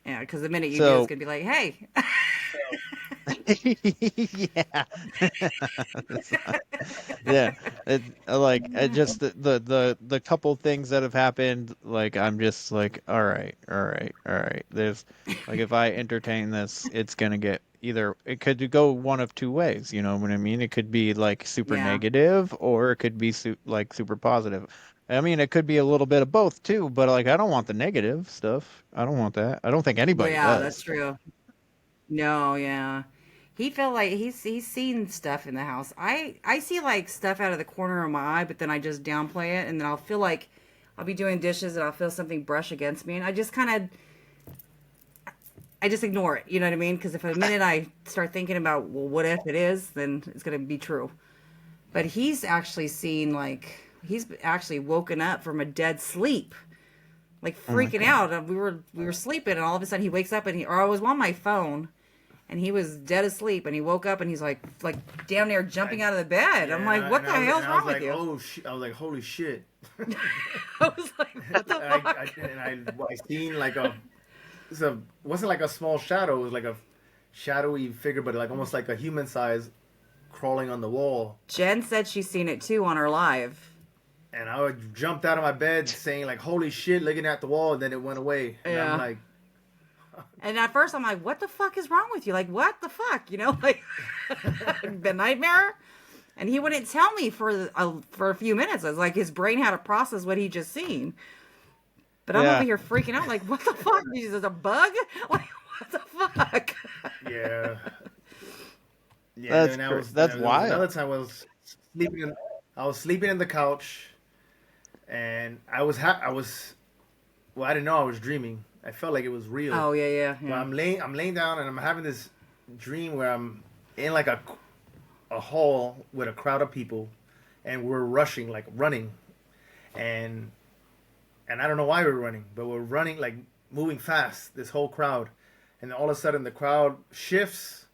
Yeah, because the minute you do, it's So gonna be like, hey. yeah. That's not- yeah, just the couple things that have happened, like I'm just like, all right, all right, all right. There's like if I entertain this, it's gonna get either it could go one of two ways, you know what I mean? It could be like super Yeah. negative, or it could be like super positive. I mean, it could be a little bit of both too, but like I don't want the negative stuff. I don't want that. I don't think Well, anybody yeah, that's does. true. No, yeah. He felt like he's seen stuff in the house. I see like stuff out of the corner of my eye, but then I just downplay it, and then I'll feel like I'll be doing dishes and I'll feel something brush against me, and I just ignore it. You know what I mean? Because if a minute I start thinking about, well, what if it is, then it's gonna be true. But he's actually woken up from a dead sleep, like Oh my freaking God. out. We were sleeping, and all of a sudden he wakes up or I was on my phone, and he was dead asleep, and he woke up and he's like damn near jumping out of the bed. I'm like, what the hell's wrong with you? Oh, I was like, holy shit. I was like, what the and fuck? I seen like wasn't like a small shadow. It was like a shadowy figure, but like almost like a human size crawling on the wall. Jen said she's seen it too on her live. And I jumped out of my bed saying like, holy shit, looking at the wall. And then it went away. And Yeah. I'm like, And at first I'm like, what the fuck is wrong with you? Like, what the fuck? You know, like the nightmare. And he wouldn't tell me for a few minutes. I was like, his brain had to process what he just seen. But I'm Yeah. over here freaking out, like, what the fuck? Is this a bug? Like, what the fuck? yeah. That's and cra- that's there was wild. another time I was sleeping in the couch, and I didn't know I was dreaming. I felt like it was real. Oh yeah. But I'm laying down, and I'm having this dream where I'm in like a hall with a crowd of people, and we're rushing, like running, and I don't know why we're running, but we're running like moving fast. This whole crowd, and then all of a sudden the crowd shifts,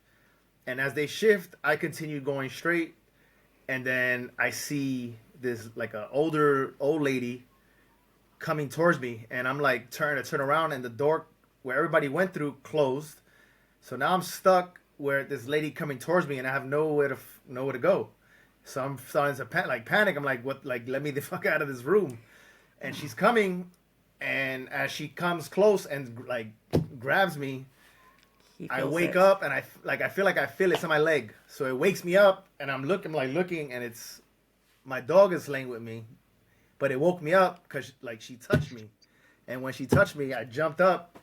and as they shift, I continue going straight, and then I see this like a old lady coming towards me, and I'm like turn around, and the door where everybody went through closed. So now I'm stuck where this lady coming towards me, and I have nowhere to go. So I'm starting to panic. I'm like, what? Like, let me the fuck out of this room. And she's coming, and as she comes close and like grabs me, I wake up, and I feel like I feel it on my leg. So it wakes me up, and I'm looking, and it's my dog is laying with me, but it woke me up because like she touched me, and when she touched me, I jumped up,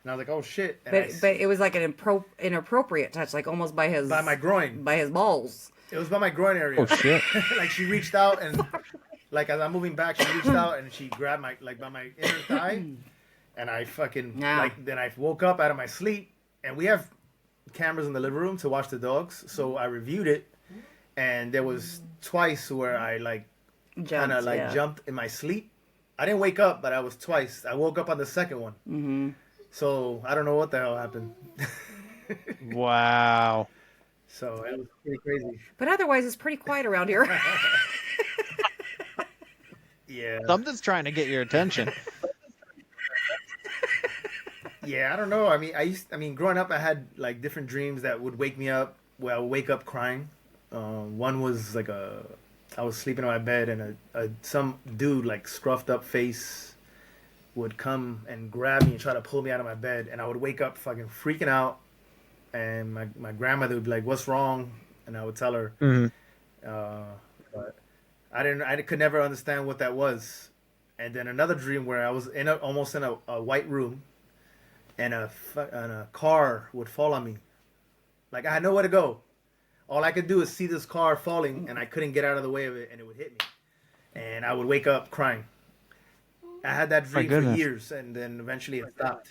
and I was like, oh shit! And But it was like an inappropriate touch, like almost by my groin, by his balls. It was by my groin area. Oh shit! Like she reached out and Like as I'm moving back, she reached out and she grabbed my like by my inner thigh, and I fucking like then I woke up out of my sleep, and we have cameras in the living room to watch the dogs, so I reviewed it, and there was twice where I like kind of like jumped in my sleep. I didn't wake up, but I was twice. I woke up on the second one. Mm-hmm. So I don't know what the hell happened. Wow. So it was pretty crazy. But otherwise, it's pretty quiet around here. Yeah. Something's trying to get your attention. Yeah, I don't know. I mean, growing up, I had like different dreams that would wake me up. Where I would wake up crying. One was like I was sleeping on my bed, and some dude like scruffed up face would come and grab me and try to pull me out of my bed, and I would wake up fucking freaking out, and my grandmother would be like, "What's wrong?" And I would tell her. Mm-hmm. But I could never understand what that was. And then another dream where I was almost in a white room, and a car would fall on me. Like I had nowhere to go. All I could do is see this car falling, and I couldn't get out of the way of it, and it would hit me. And I would wake up crying. I had that dream for years, and then eventually it stopped.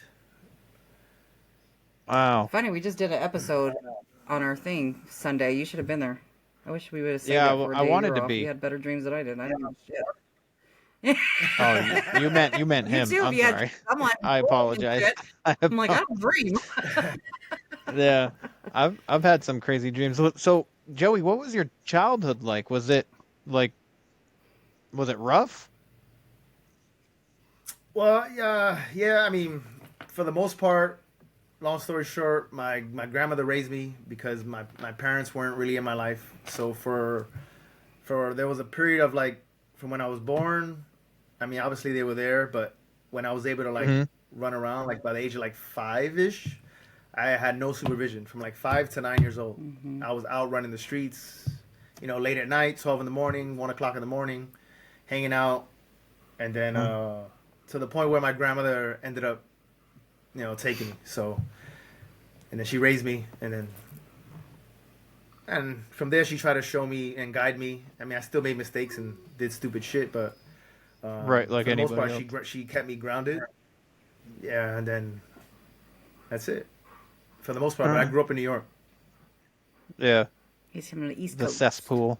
Wow. Funny, we just did an episode on our thing Sunday. You should have been there. I wish we would have saved it for a I day wanted you were to off. be. You had better dreams than I did. I didn't know shit. Oh, you meant him. You too, I'm sorry. I'm like, I apologize. I'm like, I don't dream. Yeah, I've had some crazy dreams. So, Joey, what was your childhood like? Was it rough? Well, yeah. I mean, for the most part, long story short, my grandmother raised me because my parents weren't really in my life. So for there was a period of like from when I was born. I mean, obviously they were there, but when I was able to like run around, like by the age of like 5-ish, I had no supervision from like 5 to 9 years old. I was out running the streets, late at night, 12 in the morning, 1 o'clock in the morning, hanging out, and then to the point where my grandmother ended up, taking me. So, and then she raised me, and from there she tried to show me and guide me. I mean, I still made mistakes and did stupid shit, but right, like for the most anybody part, she kept me grounded. Yeah, and then that's it. For the most part, but I grew up in New York. Yeah. He's from the East The Coast. cesspool.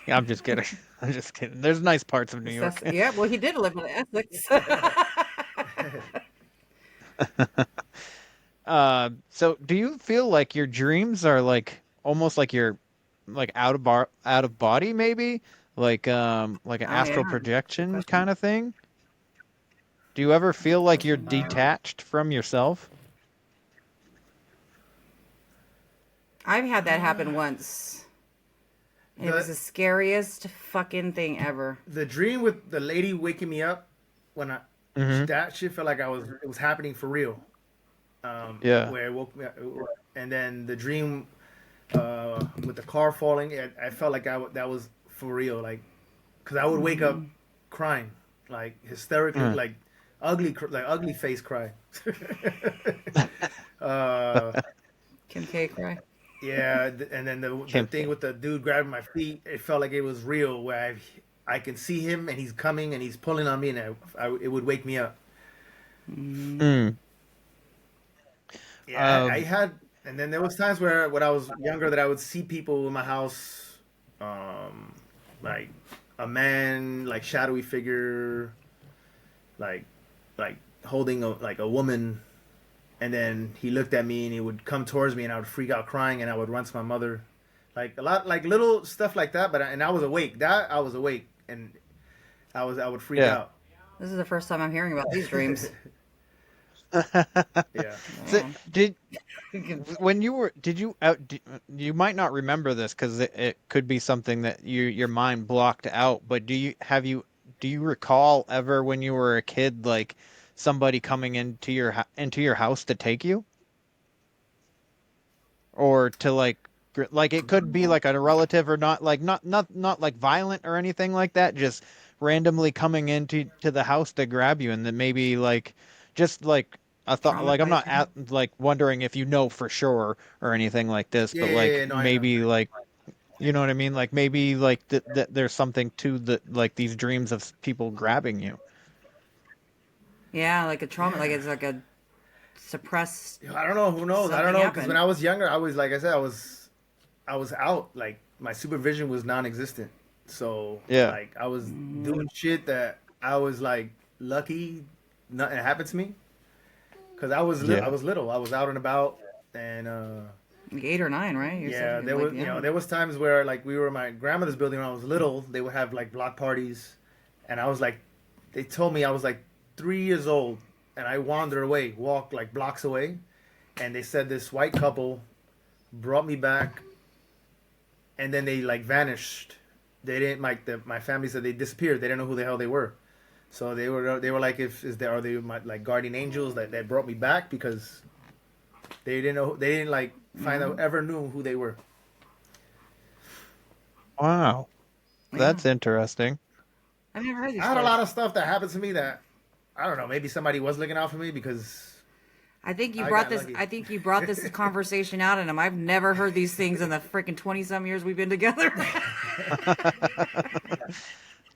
Yeah, I'm just kidding. I'm just kidding. There's nice parts of New York. Yeah, well, he did live in Essex. So do you feel like your dreams are like almost like you're like out of body maybe? Like an astral projection kind of thing? Do you ever feel like you're detached from yourself? I've had that happen once. It was the scariest fucking thing ever. The dream with the lady waking me up when that shit felt like it was happening for real. Where it woke me up, and then the dream with the car falling, I felt like that was for real, like, because I would wake up crying, like hysterically, like ugly face cry. Kim K cry. Yeah, and then the thing with the dude grabbing my feet, it felt like it was real, where I can see him and he's coming and he's pulling on me, and it would wake me up. Yeah, I had, and then there was times where when I was younger that I would see people in my house, like a man, like shadowy figure, like holding a woman, and then he looked at me and he would come towards me and I would freak out crying and I would run to my mother, like a lot, like little stuff like that. But I was awake. I was awake, and I would freak out. This is the first time I'm hearing about these dreams. Yeah. So, you might not remember this because it could be something that your mind blocked out, but do you recall ever when you were a kid, like somebody coming into your house to take you, or to like it could be like a relative, or not like violent or anything like that, just randomly coming into the house to grab you, and then maybe like just like I thought, like, I'm not wondering if you know for sure or anything like this, but like maybe like You know what I mean? Like maybe like there's something to the like these dreams of people grabbing you. Yeah, like a trauma, like Yeah. it's like a suppressed I don't know. Who knows? I don't something know. Because when happened. I was younger, I was like I said, I was out. Like my supervision was non-existent. So Yeah. like I was doing shit that I was like lucky nothing happened to me because I Yeah. was little. I was out and about and Like 8 or 9, right? You said yeah, you're there like was young. there was times where like we were in my grandmother's building when I was little. They would have like block parties, and I was like, they told me I was like 3 years old, and I wandered away, walked like blocks away, and they said this white couple brought me back, and then they like vanished. They didn't like my family said they disappeared. They didn't know who the hell they were. So they were like, if is there are they my like guardian angels that brought me back because they didn't like find out ever knew who they were. Wow. Yeah. That's interesting. I've never heard these I had a stories. lot of stuff that happened to me that I don't know. Maybe somebody was looking out for me because I think you I brought got this. lucky. I think you brought this conversation out in him. I've never heard these things in the freaking 20-some years we've been together.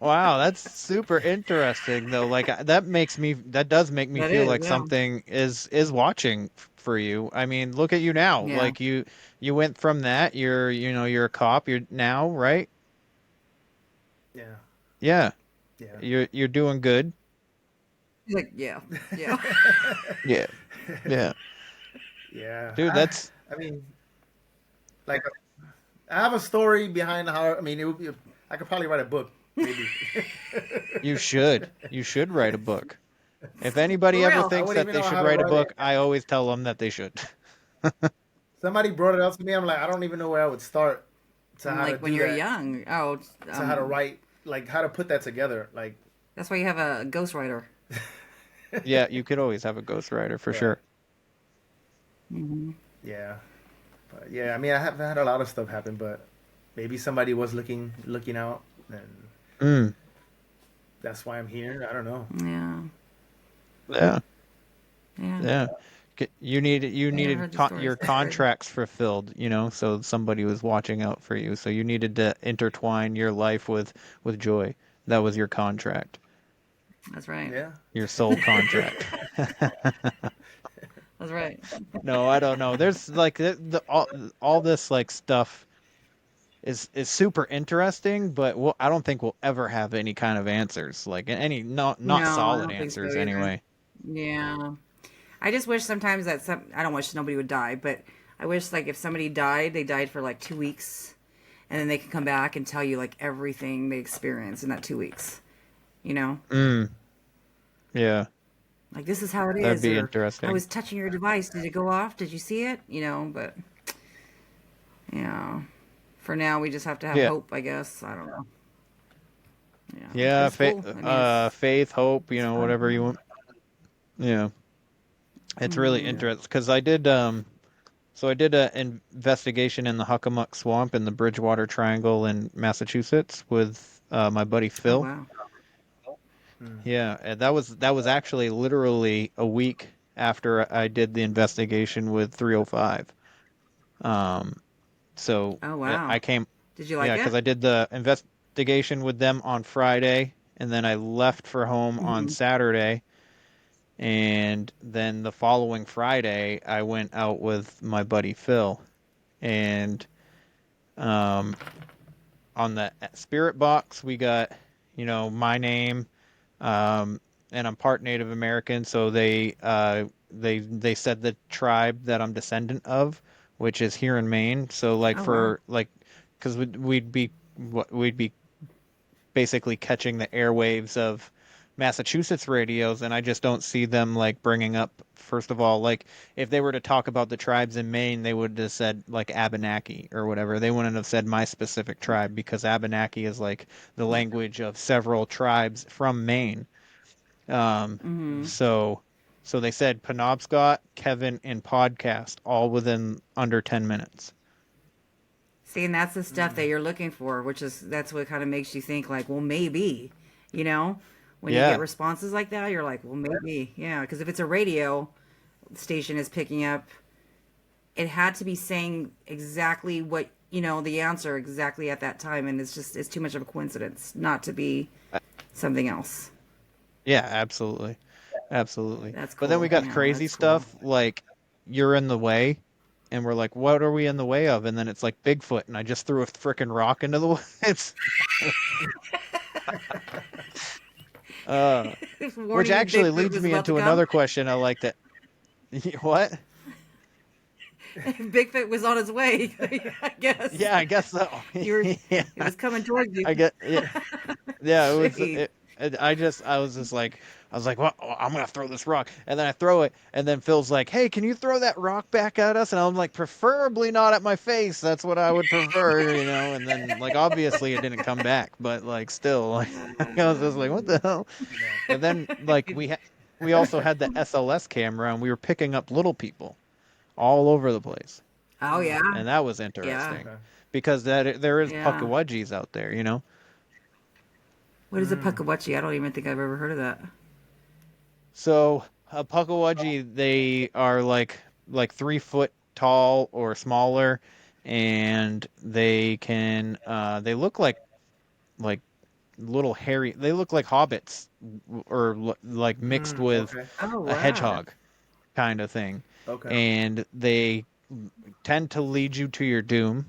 Wow, that's super interesting though. Like that does make me That feel is, like yeah, something is watching for you. I mean, look at you now. yeah. Like you went from that, you're a cop, you're now, right? yeah, Yeah. yeah, You're doing good. He's like, yeah, yeah. Yeah. Yeah. yeah. Dude, that's I mean, like I have a story behind how. I mean, it would be. I could probably write a book, maybe. you should. You should write a book. If anybody For ever real. I thinks wouldn't that even they know should how to write a write it. book, I always tell them that they should. Somebody brought it up to me. I'm like, I don't even know where I would start to I'm how to like when do you're that. young. Oh, To how to write, like how to put that together. Like, that's why you have a ghostwriter. Yeah, you could always have a ghostwriter for right? sure. Yeah, but yeah. I mean, I have had a lot of stuff happen, but maybe somebody was looking out, and Mm. that's why I'm here. I don't know. Yeah, Yeah. yeah. Yeah. You I never needed heard these your stories. That's crazy. contracts fulfilled, so somebody was watching out for you. So you needed to intertwine your life with joy. That was your contract, That's right. Yeah. your soul contract. That's right. No, I don't know. There's like all this like stuff is super interesting, but I don't think we'll ever have any kind of answers, like any not No, I solid don't think so answers either. anyway. Yeah. I just wish sometimes that I don't wish nobody would die, but I wish like if somebody died, they died for like 2 weeks, and then they could come back and tell you like everything they experienced in that 2 weeks. You know, Mm, yeah, like this is how it that'd is, be or I interesting. was touching your device. Did it go off? Did you see it? You know, but yeah, for now we just have to have Yeah. hope, I guess. I don't know. Yeah, but Yeah, it's cool. I mean, it's. faith, hope, It's whatever you fun. want. Yeah, it's really Mm. interesting because I did an investigation in the Huckamuck Swamp in the Bridgewater Triangle in Massachusetts with my buddy Oh Phil. wow. Yeah, and that was actually literally a week after I did the investigation with 305. Um, so Oh I wow. came, Did you yeah, like because it? I did the investigation with them on Friday, and then I left for home on Hmm. Saturday. And then the following Friday, I went out with my buddy Phil. And um, on the spirit box, we got, my name, um, and I'm part Native American, so they said the tribe that I'm descendant of, which is here in Maine. So like Oh wow. for like, because we'd be basically catching the airwaves of Massachusetts radios, and I just don't see them like bringing up. First of all, like if they were to talk about the tribes in Maine, they would have said like Abenaki or whatever. They wouldn't have said my specific tribe because Abenaki is like the language of several tribes from Maine. Um, Hmm. so so they said Penobscot, Kevin, and podcast all within under 10 minutes. See, and that's the stuff that you're looking for, which is that's what kind of makes you think like, well, maybe, you know, when you get Yeah. responses like that, you're like, well, maybe, yeah, because if it's a radio station is picking up, it had to be saying exactly what the answer exactly at that time, and it's too much of a coincidence not to be something else. Yeah, absolutely. Absolutely. That's But then cool. we got Yeah, crazy that's cool. stuff like you're in the way, and we're like, what are we in the way of? And then it's like Bigfoot, and I just threw a freaking rock into the woods. uh, which Warning you, actually Bigfoot leads was me about to into come. another question I like to. What? Bigfoot was on his way. I guess Yeah, I guess so. you were. Yeah, It was coming towards you. I get. Yeah, yeah. It was. Jeez. I was just like, I was like, well, I'm gonna throw this rock, and then I throw it, and then Phil's like, hey, can you throw that rock back at us? And I'm like, preferably not at my face. That's what I would prefer, And then like, obviously, it didn't come back, but like, still, like, I was just like, what the hell? And then like we also had the SLS camera, and we were picking up little people all over the place, Oh yeah, and that was yeah, interesting because there is yeah. puckawudgies out there. What is a puckawatchie? I don't even think I've ever heard of that. So a puckawudgie, they are like 3 foot tall or smaller, and they look like little hairy. They look like hobbits or like mixed with Okay. Oh a wow. hedgehog kind of thing, Okay. and they tend to lead you to your doom.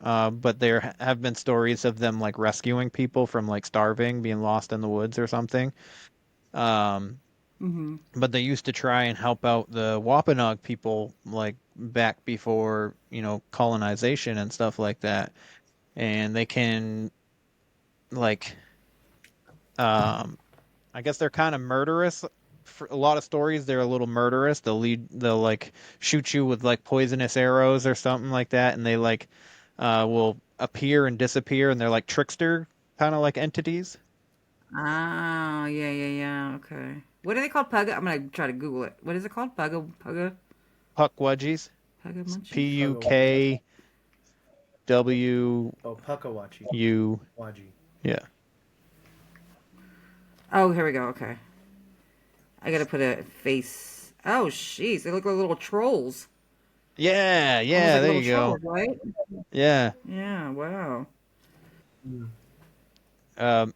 But there have been stories of them like rescuing people from like starving, being lost in the woods or something. Um, Mm-hmm. but they used to try and help out the Wampanoag people like back before colonization and stuff like that. And they can like um I guess they're kind of murderous. For a lot of stories, they're a little murderous. They'll like shoot you with like poisonous arrows or something like that, and they like will appear and disappear, and they're like trickster kind of like entities. Oh yeah, yeah, yeah. Okay. What are they called? Pugga. I'm gonna try to Google it. What is it called? Puckwudgies. Pugga P U Puckawudgie. K W Oh, Puckawachi. U. Waji. Yeah. Oh, here we go. Okay. I gotta put a face. Oh, jeez. They look like little trolls. Yeah, Almost yeah, like there little you go. trolls, right? Yeah. Yeah. Wow.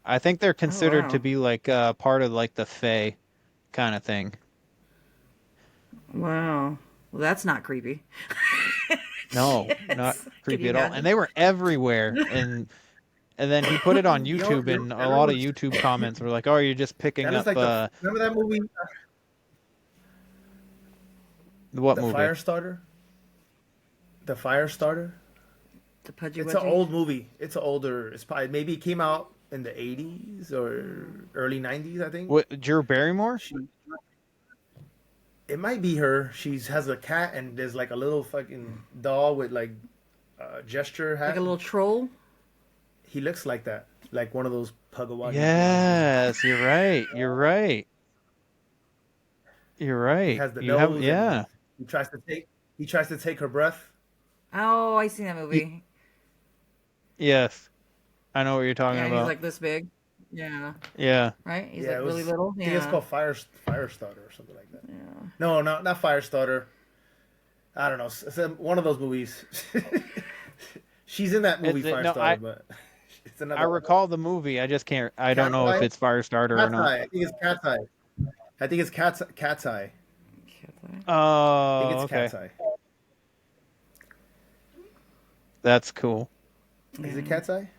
I think they're Oh, considered to wow. be like part of like the Fae kind of thing. Wow. Well, that's not creepy. No, not Shit. Can you creepy at all. And imagine? they were everywhere. And then he put it on YouTube, and a That lot of looks, YouTube comments were like, "Oh, you're just that picking looks up like remember that movie, what The movie?" Firestarter? The Firestarter? The pudgy It's an wudgy? old movie. It's an older. It's probably maybe it came out in the 80s or early 90s, I think. What, Drew Barrymore? She, it might be her. She has a cat and there's like a little fucking doll with like a gesture Like a hat. little troll? He looks like that, like one of those Pugawagi things. Yes, you're right. You're right. You're He right. has the You have nose and yeah. he tries to take her breath. Oh, I seen that Y- movie. yes, I know what you're talking Yeah, he's about. like this big. Yeah. Yeah. Right? He's Yeah, like it really was. little. I think it's Yeah. called Firestarter or something like that. Yeah. No, not Firestarter. I don't know. One of those movies. She's in that movie No, I Firestarter, but it's I another one. recall the movie. I just can't. I don't Cat's know if Eye. it's Firestarter or Cat's not. Eye. I think it's Cat's Eye. I think it's Cat's Eye. I think Oh, it's okay. Cat's Eye. That's cool. Is it Cat's Eye?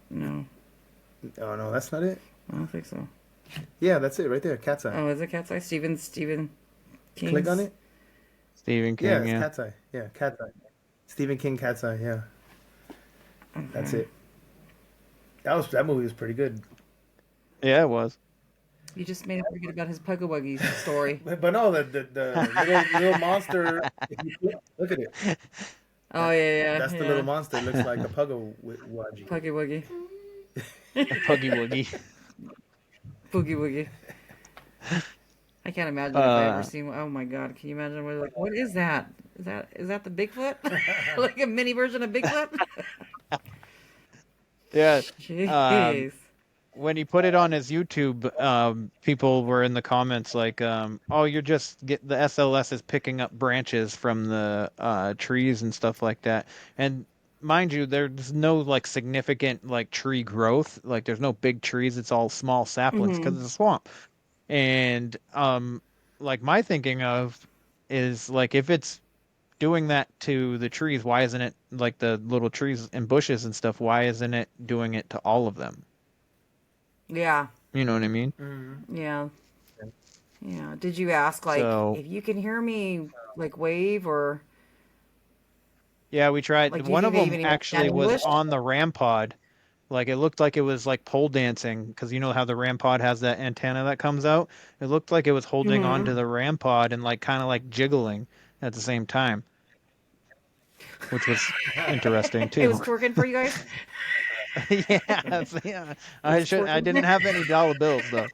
No, Oh no, that's not it. I don't think so. Yeah, that's it right there. Cat's Eye. Oh, is it Cat's Eye? Stephen King. Click on it. Stephen King. Yeah, it's Yeah. Cat's Eye. Yeah, Cat's Eye. Stephen King, Cat's Eye. Yeah, that's it. That movie was pretty good. Yeah, it was. You just made me forget about his Pugawuggies story. But no, the little monster. If you look at it. Oh yeah, That's the little monster. It looks like a Pugawudgie. Puggy Wuggy. Puggy Woogie. Boogie Woogie. I can't imagine if I ever seen one. Oh my god, can you imagine what is that? Is that the Bigfoot? Like a mini version of Bigfoot? Yeah. Jeez. when he put it on his YouTube, people were in the comments like, "Oh, you're just get the SLS is picking up branches from the trees and stuff like that." And mind you, there's no like significant like tree growth. Like there's no big trees. It's all small saplings because Mm-hmm. it's a swamp. And like my thinking of is like if it's doing that to the trees, why isn't it like the little trees and bushes and stuff? Why isn't it doing it to all of them? Yeah. You know what I mean? Yeah. Yeah. Did you ask like So if you can hear me like wave or yeah, we tried. like do you One think of they them even understand actually was English? on the ram pod. Like it looked like it was like pole dancing because you know how the ram pod has that antenna that comes out. It looked like it was holding onto Mm-hmm. the ram pod and like kind of like jiggling at the same time, which was interesting It too. was twerking for you guys. Yeah, yeah. It was I twerking. didn't have any dollar bills though.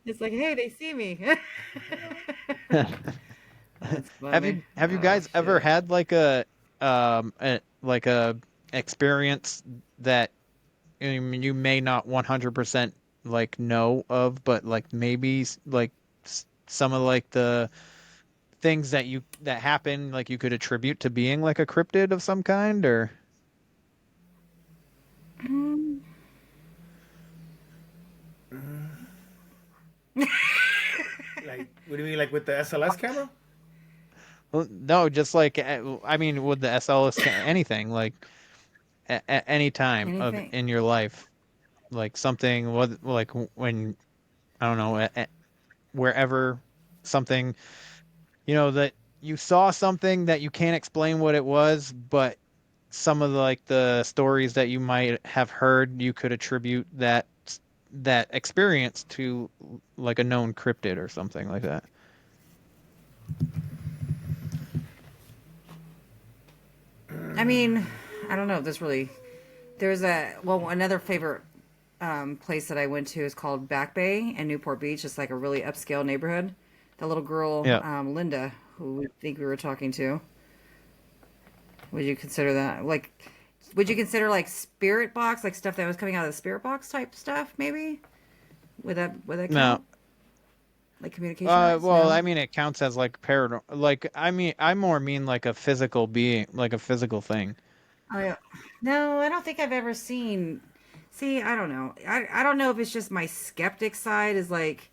It's like, hey, they see me. That's funny. Have you Oh guys ever shit. had like a experience that I mean, you may not 100% like know of, but like maybe like some of like the things that you that happen like you could attribute to being like a cryptid of some kind or Mm. Like, what do you mean, like with the SLS camera? well, no, just like I mean with the SLS anything like at any time of Anything. in your life like something what like when I don't know wherever something you know that you saw something that you can't explain what it was but some of the, like the stories that you might have heard you could attribute that experience to like a known cryptid or something like that. I mean, I don't know if this really. There's a well, another favorite place that I went to is called Back Bay in Newport Beach. It's like a really upscale neighborhood. The little girl, Yeah. Linda, who we think we were talking to, would you consider that like? Would you consider like spirit box, like stuff that was coming out of the spirit box type stuff? Maybe would that No. count? Like communication wise? Well, No. I mean, it counts as like paranormal. Like, I mean, I more mean like a physical being, like a physical thing. Oh yeah. No, I don't think I've ever seen. See, I don't know. I don't know if it's just my skeptic side is like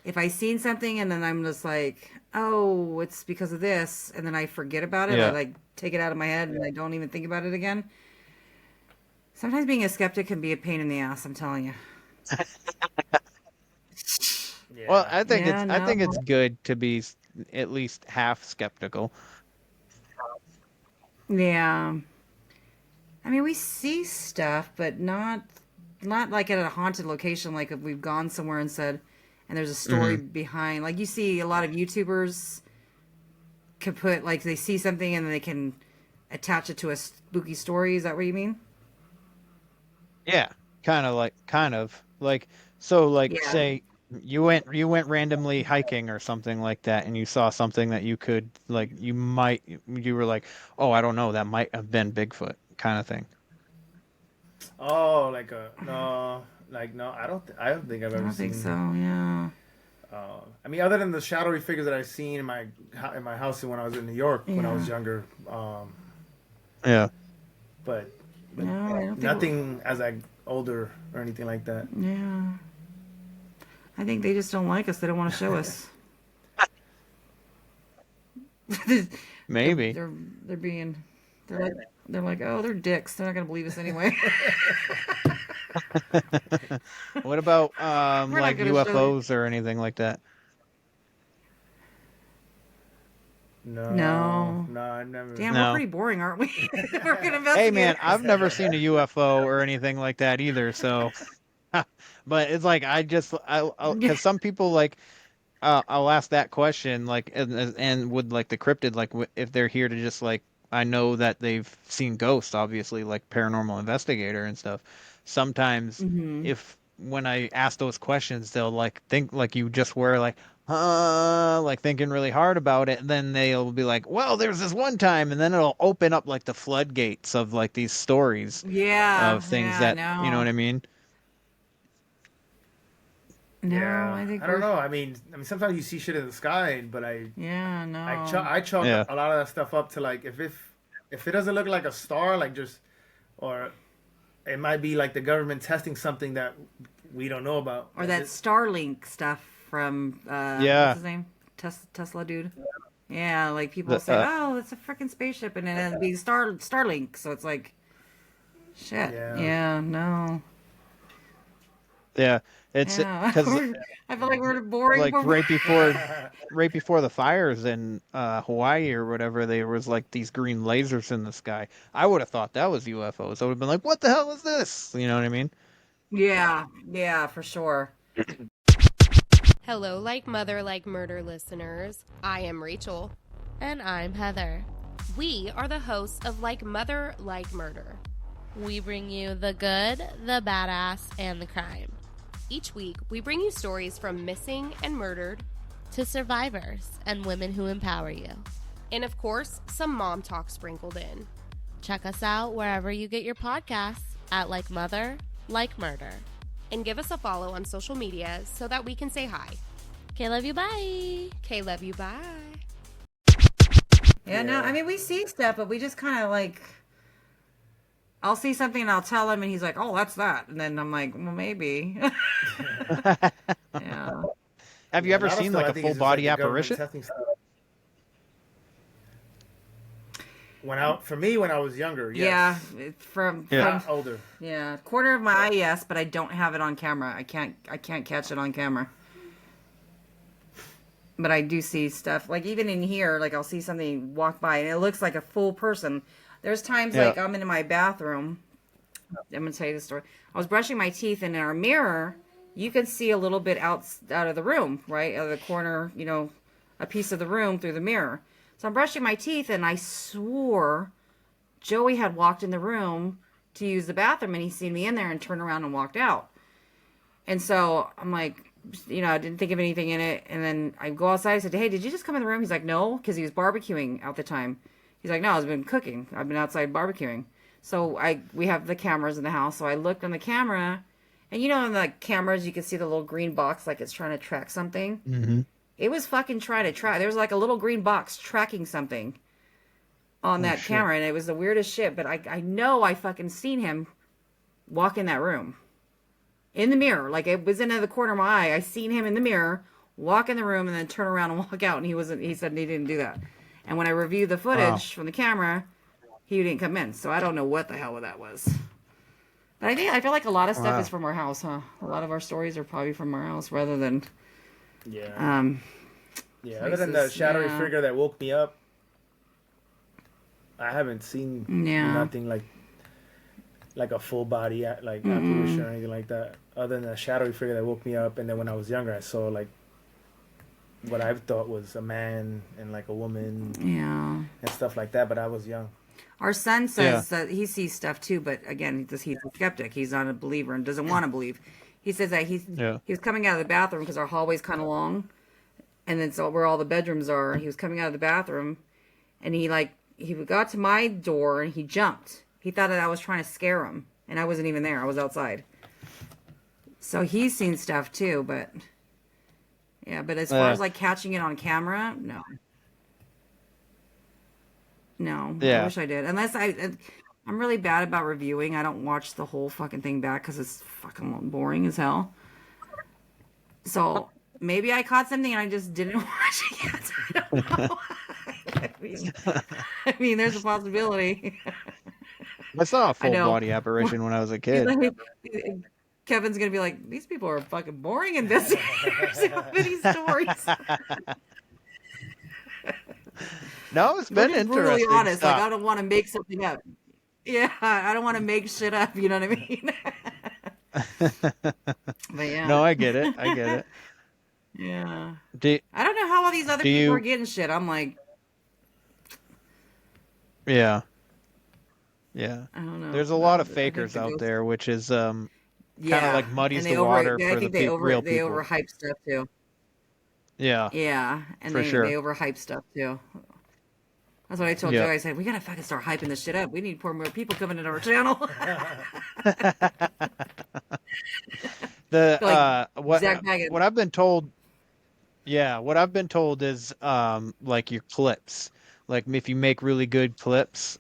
if I seen something and then I'm just like, oh, it's because of this, and then I forget about it. I Yeah. like take it out of my head and I don't even think about it again. Sometimes being a skeptic can be a pain in the ass. I'm telling you. Well, Yeah. Yeah. I No. think it's good to be at least half skeptical. Yeah. I mean, we see stuff, but not like at a haunted location. Like if we've gone somewhere and said, and there's a story Hmm. behind. Like you see a lot of YouTubers can put like they see something and they can attach it to a spooky story. Is that what you mean? Yeah, kind of like so like Yeah. say you went randomly hiking or something like that and you saw something that you could like you were like, "Oh, I don't know, that might have been Bigfoot," kind of thing. Oh, like a no, like no. I don't think I've I ever don't think so. seen. Yeah. I mean, other than the shadowy figures that I've seen in my house when I was in New York when I was Yeah. younger. Yeah. But No, I don't think. nothing as I older or anything like that. Yeah. I think they just don't like us. They don't want to show us. they're, Maybe. they're they're being they're like oh they're dicks. They're not gonna believe us anyway. What about We're not like gonna show you. UFOs or anything like that? No, No. no, I never. Damn, we're No. pretty boring, aren't we? We're good Hey man, I've investigators. never seen a UFO or anything like that either, so but it's like Yeah. because some people like I'll ask that question like and would like the cryptid like if they're here to just like I know that they've seen ghosts obviously like paranormal investigator and stuff. Sometimes Hmm. if when I ask those questions they'll like think like you just were like like thinking really hard about it, and then they'll be like, well, there's this one time, and then it'll open up like the floodgates of like these stories Yeah, of things yeah, that, you know what no. I mean? No, Yeah, I think I don't we're know. I mean, sometimes you see shit in the sky, but yeah, no. I chalk Yeah. a lot of that stuff up to like if it doesn't look like a star, like just or it might be like the government testing something that we don't know about. Or That's that it. Starlink stuff from what's Yeah. his name? Tesla dude. Yeah, like people The, say, "Oh, it's a freaking spaceship," and then it'd be Starlink. So it's like, shit. Yeah. Yeah, no. yeah, it's Yeah, because I feel like we're boring. like right before the fires in Hawaii or whatever, there was like these green lasers in the sky. I would have thought that was UFOs. I would have been like, what the hell is this? You know what I mean? Yeah, yeah, for sure. Hello, like mother, like murder listeners. I am Rachel. And I'm Heather. We are the hosts of Like Mother, Like Murder. We bring you the good, the badass, and the crime. Each week, we bring you stories from missing and murdered to survivors and women who empower you. And of course, some mom talk sprinkled in. Check us out wherever you get your podcasts at Like Mother, Like Murder. And give us a follow on social media so that we can say hi. Okay, love you, bye. Okay, love you, bye. Yeah, no, I mean, we see stuff, but we just kind of like, I'll see something and I'll tell him, and he's like, "Oh, that's that," and then I'm like, "Well, maybe." Yeah. Have you ever A lot of seen stuff, like I a think, full is just, like, body the government apparition? testing stuff. For me, when I was younger, yes. Yeah, it's from Older. Yeah, corner of my eye, yes, but I don't have it on camera. I can't catch it on camera. But I do see stuff, like even in here, like I'll see something walk by and it looks like a full person. There's times like I'm in my bathroom. I'm gonna tell you the story. I was brushing my teeth, and in our mirror, you can see a little bit out of the room, right, out of the corner, a piece of the room through the mirror. So I'm brushing my teeth, and I swore Joey had walked in the room to use the bathroom, and he seen me in there and turned around and walked out. And so I'm like, I didn't think of anything in it. And then I go outside. I said, "Hey, did you just come in the room?" He's like, "No," because he was barbecuing at the time. He's like, "No, I've been cooking. I've been outside barbecuing." So we have the cameras in the house. So I looked on the camera, and in the cameras, you can see the little green box like it's trying to track something. Mm-hmm. It was fucking trying to track. There was like a little green box tracking something on that camera, and it was the weirdest shit. But I know I fucking seen him walk in that room. In the mirror, like it was in the corner of my eye. I seen him in the mirror, walk in the room, and then turn around and walk out. And he said he didn't do that. And when I reviewed the footage from the camera, he didn't come in. So I don't know what the hell that was. But I feel like a lot of stuff is from our house, huh? A lot of our stories are probably from our house rather than Other than the shadowy figure that woke me up, I haven't seen nothing like a full body apparition or anything like that. Other than a shadowy figure that woke me up, and then when I was younger, I saw like what I thought was a man and like a woman, and stuff like that. But I was young. Our son says that he sees stuff too, but again, he's a skeptic. He's not a believer and doesn't want to believe. He says that he was coming out of the bathroom because our hallway's kind of long, and then so where all the bedrooms are. He was coming out of the bathroom, and he got to my door and he jumped. He thought that I was trying to scare him, and I wasn't even there. I was outside. So he's seen stuff too, but as far as like catching it on camera, no. I wish I did. Unless I'm really bad about reviewing. I don't watch the whole fucking thing back because it's fucking boring as hell. So maybe I caught something and I just didn't watch it yet. I don't know. I mean, there's a possibility. I saw a full body apparition when I was a kid. Kevin's gonna be like, "These people are fucking boring in this. There's so many stories." No, it's been interesting. Brutally honest, like I don't want to make something up. Yeah, I don't want to make shit up. You know what I mean? But yeah. No, I get it. I get it. Yeah. I don't know how all these other people are getting shit. I'm like, yeah. I don't know. There's a lot of fakers out there, which is kind of like muddies the water for the real people. They overhype stuff too. Yeah, Yeah, and for they sure. overhype stuff too. That's what I told Joey. Yep. I said we gotta fucking start hyping this shit up. We need more people coming into our channel. The Like what Zach Baggins. what I've been told, yeah, what I've been told is like your clips. Like if you make really good clips,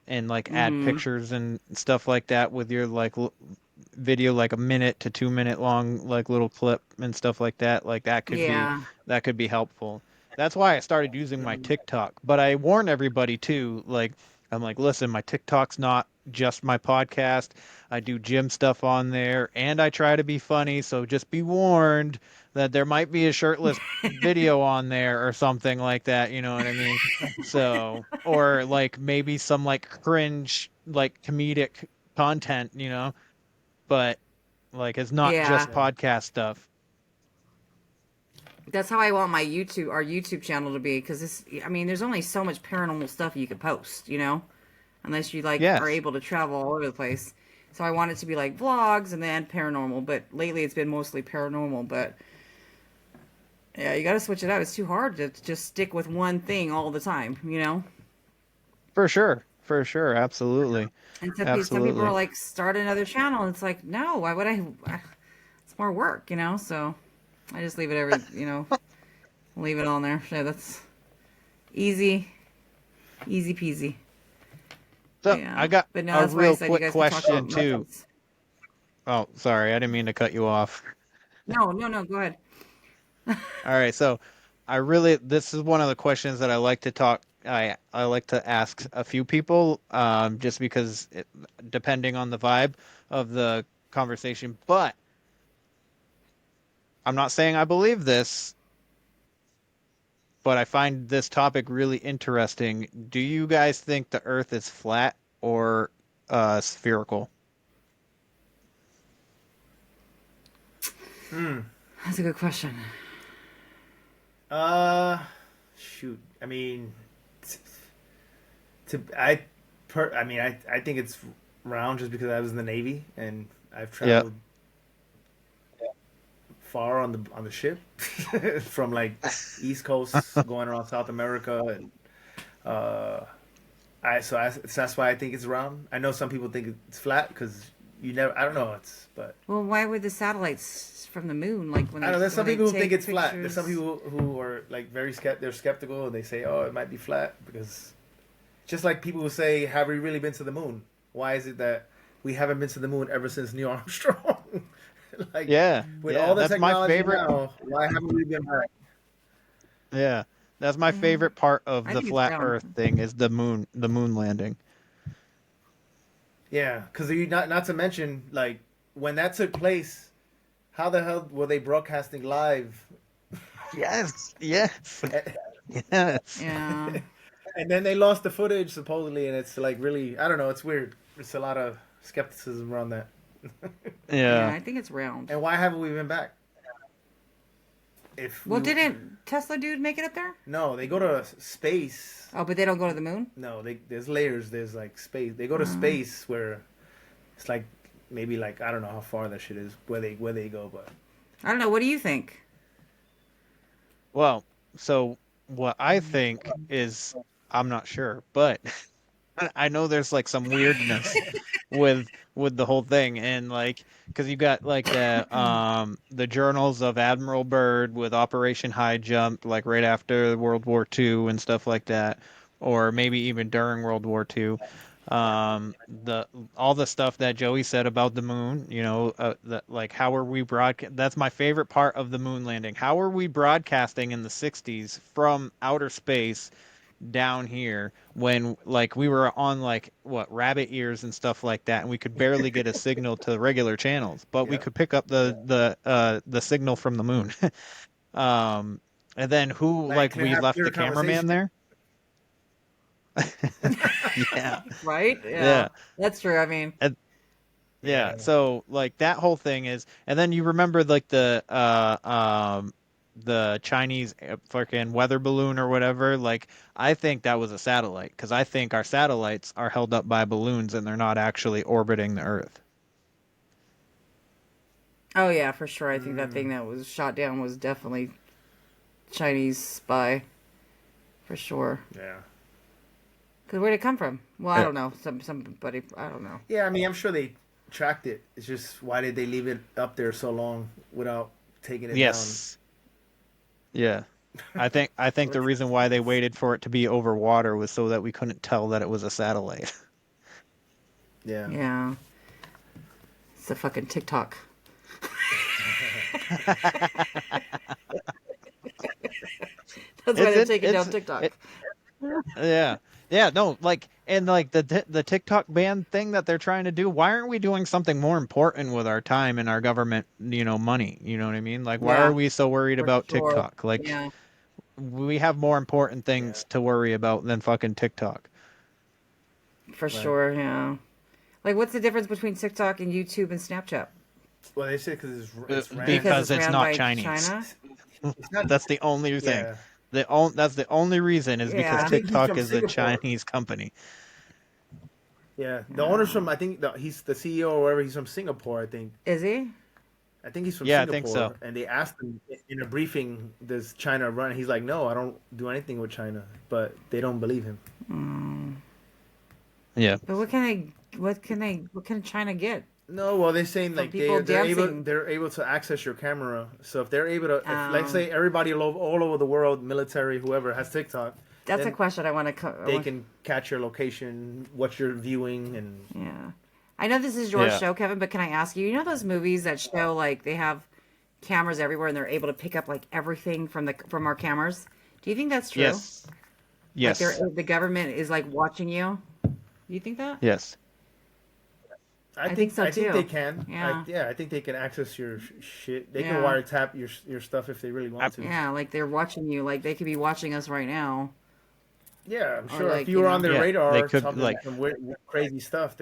and like add Mm-hmm. pictures and stuff like that with your like video, like a minute to 2 minute long like little clip and stuff like Yeah. that could be helpful. That's why I started using my TikTok. But I warn everybody too, like I'm like, listen, my TikTok's not just my podcast. I do gym stuff on there and I try to be funny, so just be warned that there might be a shirtless video on there or something like that, you know what I mean? So, or like maybe some like cringe, like comedic content, you know, but like it's not Yeah. just podcast stuff. That's how I want our YouTube channel to be, because I mean, there's only so much paranormal stuff you could post, unless you like are Yes, able to travel all over the place. So I want it to be like vlogs and then paranormal, but lately it's been mostly paranormal. But yeah, you got to switch it up. It's too hard to just stick with one thing all the time. for sure. For sure. Absolutely. And some people are Absolutely. like, start another channel. And it's like, no, why would I? It's more work. So I just leave it leave it on there. Yeah, that's easy, easy peasy. So I Yeah, got but no, a that's why I real said you quick guys can talk about question too. methods. Oh, sorry, I didn't mean to cut you off. No, no, no. Go ahead. All right, so this is one of the questions that I like to talk. I like to ask a few people, just because depending on the vibe of the conversation. But I'm not saying I believe this, but I find this topic really interesting. Do you guys think the Earth is flat or spherical? That's a good question. Uh, Shoot. I mean, to I, I mean, I think it's round just because I was in the Navy and I've Yeah. traveled far on the ship from like East Coast going around South America and uh, that's why I think it's round. I know some people think it's flat because you never. I don't know. But Well, why would the satellites from the moon, like when I don't know. There's some when they people who think take it's flat. There's some pictures? people who are like they're skeptical and they say, oh, it might be flat because just like people who say, have we really been to the moon? Why is it that we haven't been to the moon ever since Neil Armstrong? Like Yeah, with yeah, all the that's my technology favorite. now, why haven't we been back? Yeah, that's my Yeah, favorite part of I the think it's flat round. Earth thing is the moon landing. Yeah, because you not to mention like when that took place, how the hell were they broadcasting live? Yes, yes, and yes. Yeah, then they lost the footage supposedly, and it's like really I don't know. It's weird. There's a lot of skepticism around that. yeah, Yeah. I think it's round. And why haven't we been back? If Well, we didn't Tesla dude make it up there? no, they go to space. Oh, but they don't go to the moon. No, there's layers. There's like space. They go to space where it's like maybe like I don't know how far that shit is where they go, but I don't know. What do you think? Well, so what I think is I'm not sure, but I know there's like some weirdness with the whole thing, and like because you got like the journals of Admiral Byrd with Operation High Jump, like right after World War II and stuff like that, or maybe even during World War II. The all the stuff that Joey said about the moon, like how are we broadcast? That's my favorite part of the moon landing. How are we broadcasting in the '60s from outer space down here when like we were on like what rabbit ears and stuff like that, and we could barely get a signal to regular channels, but we yeah. could pick up the signal from the moon. um and then who Like like clear we have left clear the cameraman conversation. there. Yeah, Right? Yeah, yeah. that's true. I mean, And yeah, Yeah. so like that whole thing is, and then you remember like the Chinese fucking weather balloon or whatever. Like I think that was a satellite because I think our satellites are held up by balloons and they're not actually orbiting the Earth. Oh yeah, for sure. I think that thing that was shot down was definitely Chinese spy, for sure. Yeah. Because where'd it come from? Well, I don't know. Somebody, I don't know. Yeah, I mean, I'm sure they tracked it. It's just why did they leave it up there so long without taking it Yes. Yeah. I think the reason why they waited for it to be over water was so that we couldn't tell that it was a satellite. down? Yeah. Yeah. It's a fucking TikTok. That's why they're taking down TikTok. Yeah. Yeah, no, like, and like the TikTok ban thing that they're trying to do, why aren't we doing something more important with our time and our government, money? You know what I mean? Like, why Yeah, are we so worried for about sure. TikTok? Like, Yeah. we have more important things to worry about than fucking TikTok. For sure, yeah. Like, what's the difference between TikTok and YouTube and Snapchat? Well, they say it's ran. Because it's ran not by Chinese. China? That's the only thing. Yeah. That's the only reason is because Yeah. I think he's TikTok from is a Singapore. Chinese company. Yeah. The owner's from, I think, he's the CEO or whatever. He's from Singapore, I think. Is he? I think he's from Yeah, I Singapore. think so. And they asked him in a briefing, does China run? He's like, no, I don't do anything with China. But they don't believe him. Yeah. But what can China get? No, well, they're saying like people dancing. they're able to access your camera. So if they're able to, if, like say everybody all over the world, military, whoever has TikTok, That's a question I want to. They can catch your location, what you're viewing, and Yeah, I know this is your show, Kevin, but can I ask you? You know those movies that show like they have cameras everywhere and they're able to pick up like everything from our cameras? Do you think that's true? Yes. Yes. Like the government is like watching you. Do you think that? Yes. I think so I too. think they can. Yeah. I think they can access your shit. They Yeah. can wiretap your stuff if they really want to. Yeah, like they're watching you. Like they could be watching us right now. Yeah, I'm Or sure like, if you were on their radar, they could, talking like- some crazy stuff,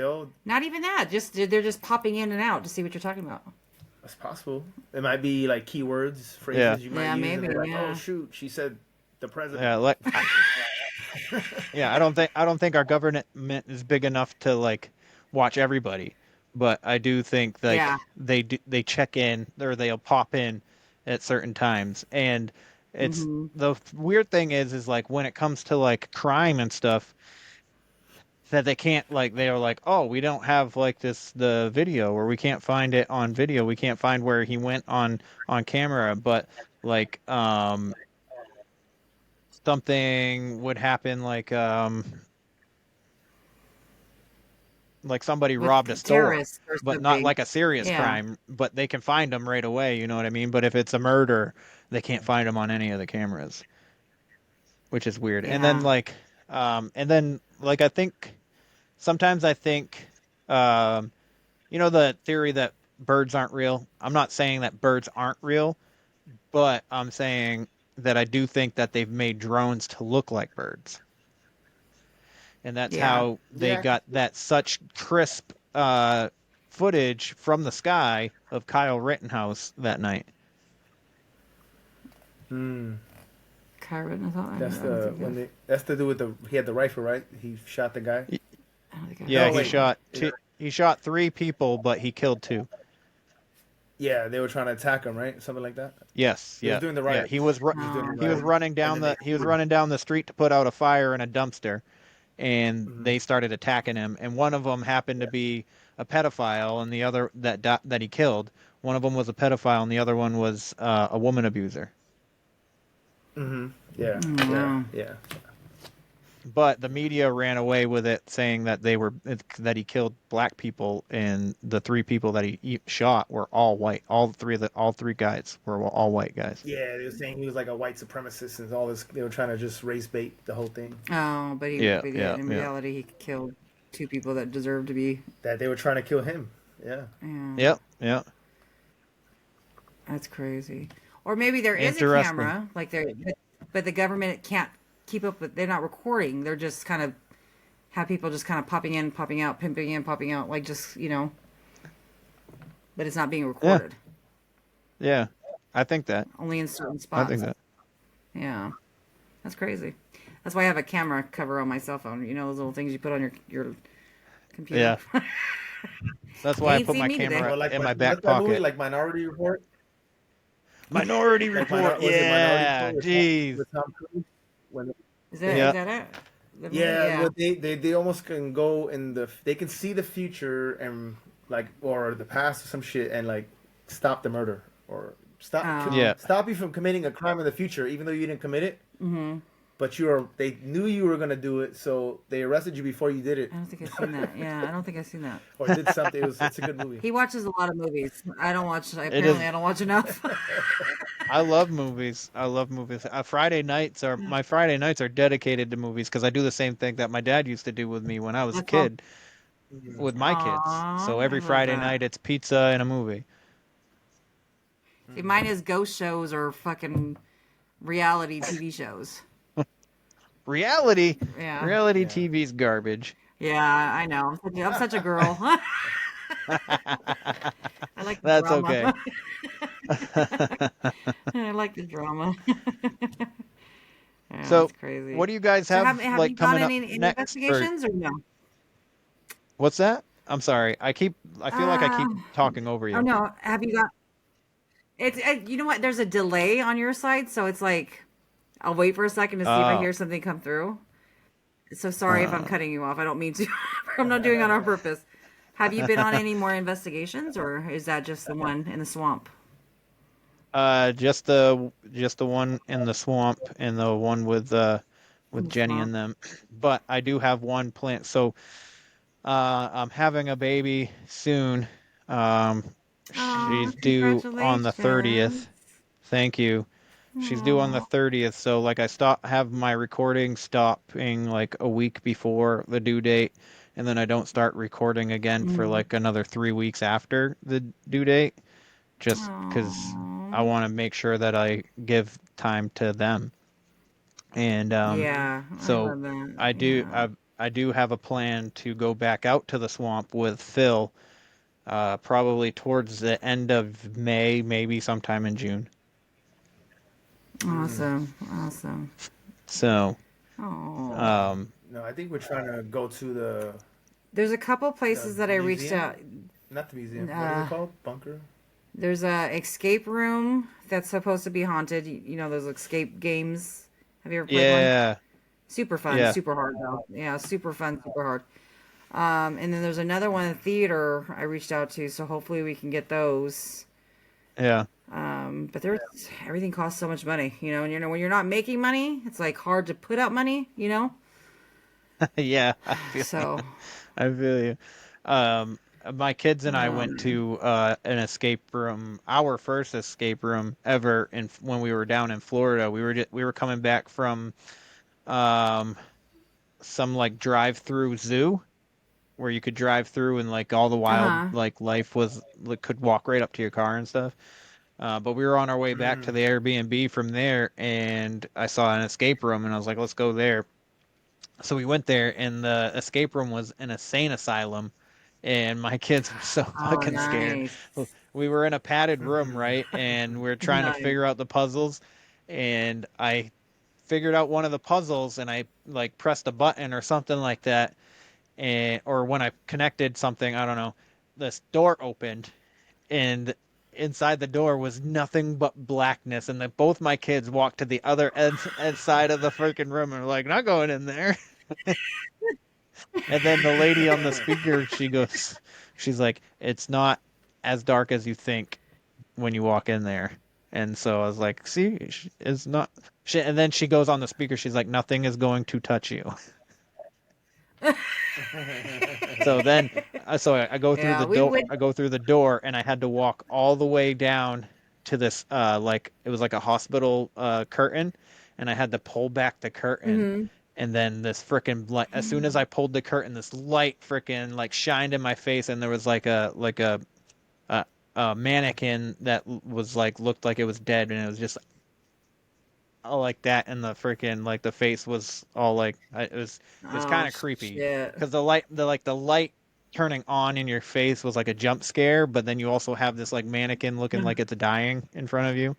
Not even that. They're just popping in and out to see what you're talking about. That's possible. It might be like keywords, phrases Yeah. you might Yeah, use. maybe, And they're like, yeah. oh shoot, she said the president. Yeah, like yeah, I don't think our government is big enough to like watch everybody, but I do think like Yeah. they check in or they'll pop in at certain times, and it's the weird thing is like when it comes to like crime and stuff that they can't like they're like, oh, we don't have like the video, or we can't find it on video, we can't find where he went on camera, but like something would happen like somebody With robbed a store, terrorists or but not something. like a serious Yeah. crime, but they can find them right away, you know what I mean? But if it's a murder, they can't find them on any of the cameras, which is weird. And then like I think sometimes I think the theory that birds aren't real. I'm not saying that birds aren't real, but I'm saying that I do think that they've made drones to look like birds. And that's Yeah. how they got that such crisp footage from the sky of Kyle Rittenhouse that night. Kyron, I thought. That's that's to do with he had the rifle, right? He shot the guy. Yeah, No, wait. he shot 3 people, but he killed 2. Yeah, they were trying to attack him, right? Something like that. Yes, He was doing the right. Yeah, he was doing the he was right. running down the street to put out a fire in a dumpster, and they started attacking him. And one of them happened to be a pedophile, and the other that he killed. One of them was a pedophile, and the other one was a woman abuser. Yeah, wow. yeah. But the media ran away with it, saying that that he killed black people, and the 3 people that he shot were all white. All three guys were all white guys. Yeah, they were saying he was like a white supremacist and all this. They were trying to just race bait the whole thing. Oh, but in reality, he killed 2 people that deserved to be. That they were trying to kill him. Yeah. Yep. That's crazy. Or maybe there is a Interesting. camera, but the government can't keep up with. They're not recording. They're just kind of have people just kind of popping in, popping out, pimping in, popping out, like just But it's not being recorded. Yeah, I think that. Only in certain spots. I think that. Yeah, that's crazy. That's why I have a camera cover on my cell phone. You know those little things you put on your computer. Yeah. That's You why I ain't put seen my me today. camera Or like in my back what's that movie? pocket. Like Minority Report? Minority Like Report. was it Minority Yeah, Report jeez. with Tom Cruise? When Is Yeah. that it? The movie? yeah, Yeah. what they almost can go in they can see the future and like or the past or some shit and like stop the murder or Oh. Yeah. stop you from committing a crime in the future even though you didn't commit it. Mm-hmm. But they knew you were gonna do it, so they arrested you before you did it. I don't think I've seen that. Yeah, I don't think I've seen that. Or did something. It's a good movie. He watches a lot of movies. I don't watch. It is. Apparently, I don't watch enough. I love movies. I love movies. My Friday nights are dedicated to movies because I do the same thing that my dad used to do with me when I was a That's all. kid with my kids. Aw, So I every love Friday that. night it's pizza and a movie. See, mine is ghost shows or fucking reality TV shows. Reality Yeah. reality Yeah. TV's garbage. Yeah, I know. I'm such a girl. I like the That's okay. drama. I like the drama. Yeah, So, that's crazy. what do you guys So have have you like done coming up any next? Or investigations or no? what's that? I'm sorry. I feel like I Uh, keep talking over oh you. no. Have you got? It's you know what? There's a delay on your side, so it's like I'll wait for a second to see if I Uh, hear something come through. So sorry if I'm uh, cutting you off. I don't mean to. I'm not doing it on purpose. Have you been on any more investigations, or is that just the one in the swamp? just the one in the swamp and the one In with the Jenny swamp. and them. But I do have one plan. So I'm having a baby soon. Um, Oh, she's due on the congratulations. 30th. Thank you. She's due on the Oh. 30th. So like have my recording stopping like a week before the due date, and then I don't start recording again for Mm. like another 3 weeks after the due date, just because I Oh. want to make sure that I give time to them. And Yeah, I so love that. I do Yeah. I I do have a plan to go back out to the swamp with Phil, probably towards the end of May, maybe sometime in June. Awesome. Awesome. So, Oh. um, No, I think we're trying to go to There's a couple the places that I reached museum. out. Not the museum. What is Uh, it called? Bunker. there's a escape room that's supposed to be haunted. You know those escape games. Have you ever played one? yeah, Super fun, yeah, super hard though. Yeah, super fun, super hard. And then there's another one in the theater I reached out to, so hopefully we can get those. yeah, But there's everything costs so much money, and when you're not making money, it's like hard to put out money. yeah. So, I feel you. Um, my kids and I went um, to an escape room, our first escape room ever, when we were down in Florida. We were coming back from um some like drive-through zoo where you could drive through and like all the wild uh-huh. like life was like could walk right up to your car and stuff. But we were on our way back to the Airbnb from there, and I saw an escape room, and I was like, let's go there. So we went there, and the escape room was an insane asylum, and my kids were so Oh, fucking scared. nice. We were in a padded room, right? And we are trying to Nice. figure out the puzzles, and I figured out one of the puzzles, and I like pressed a button or something like that, and or when I connected something, I don't know, this door opened, and inside the door was nothing but blackness, and then both my kids walked to the other end side of the freaking room and were like, not going in there. And then the lady on the speaker, she's like, it's not as dark as you think when you walk in there. And so I was like, see, it's not. And then she goes on the speaker, she's like, nothing is going to touch you. So then, I go through Yeah, the we door. would. I go through the door, and I had to walk all the way down to this, like it was like a hospital curtain, and I had to pull back the curtain, Mhm. and then this freaking light. As soon as I pulled the curtain, this light freaking like shined in my face, and there was a, a mannequin that was like looked like it was dead, and it was just all like that, and the freaking like the face was all like it was Oh kind of creepy shit. because the light turning on in your face was like a jump scare, but then you also have this like mannequin looking like it's dying in front of you,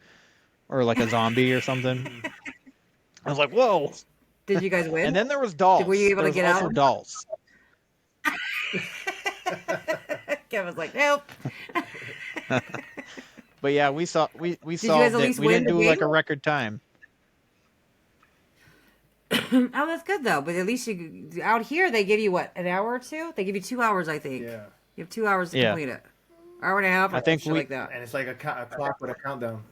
or like a zombie or something. I was like, whoa! Did you guys And win? then there was Were you dolls. able There to was get out? also dolls. Kevin's like, nope. But yeah, we you guys solved at it. least We win didn't the do game? like a record time. Oh, that's good though. But at least out here they give you what, an hour or two? They give you 2 hours, I think. Yeah. You have 2 hours to Yeah. complete it. Hour and a half or I think shit like that. And it's like a clock with a countdown.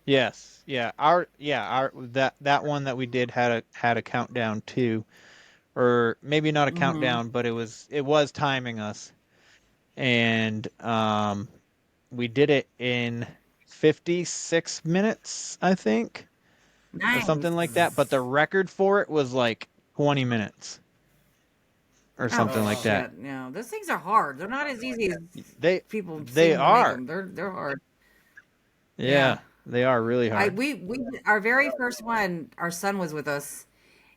Yes. Yeah. Our that one that we did had a countdown too. Or maybe not a countdown, but it was timing us. And we did it in 56 minutes, I think. Nice. Or something like that, but the record for it was like 20 minutes. Or something like that. No, those things are hard. They're not as easy as people they seem to are. make them. They're hard. Yeah, they are really hard. We our very first one, our son was with us,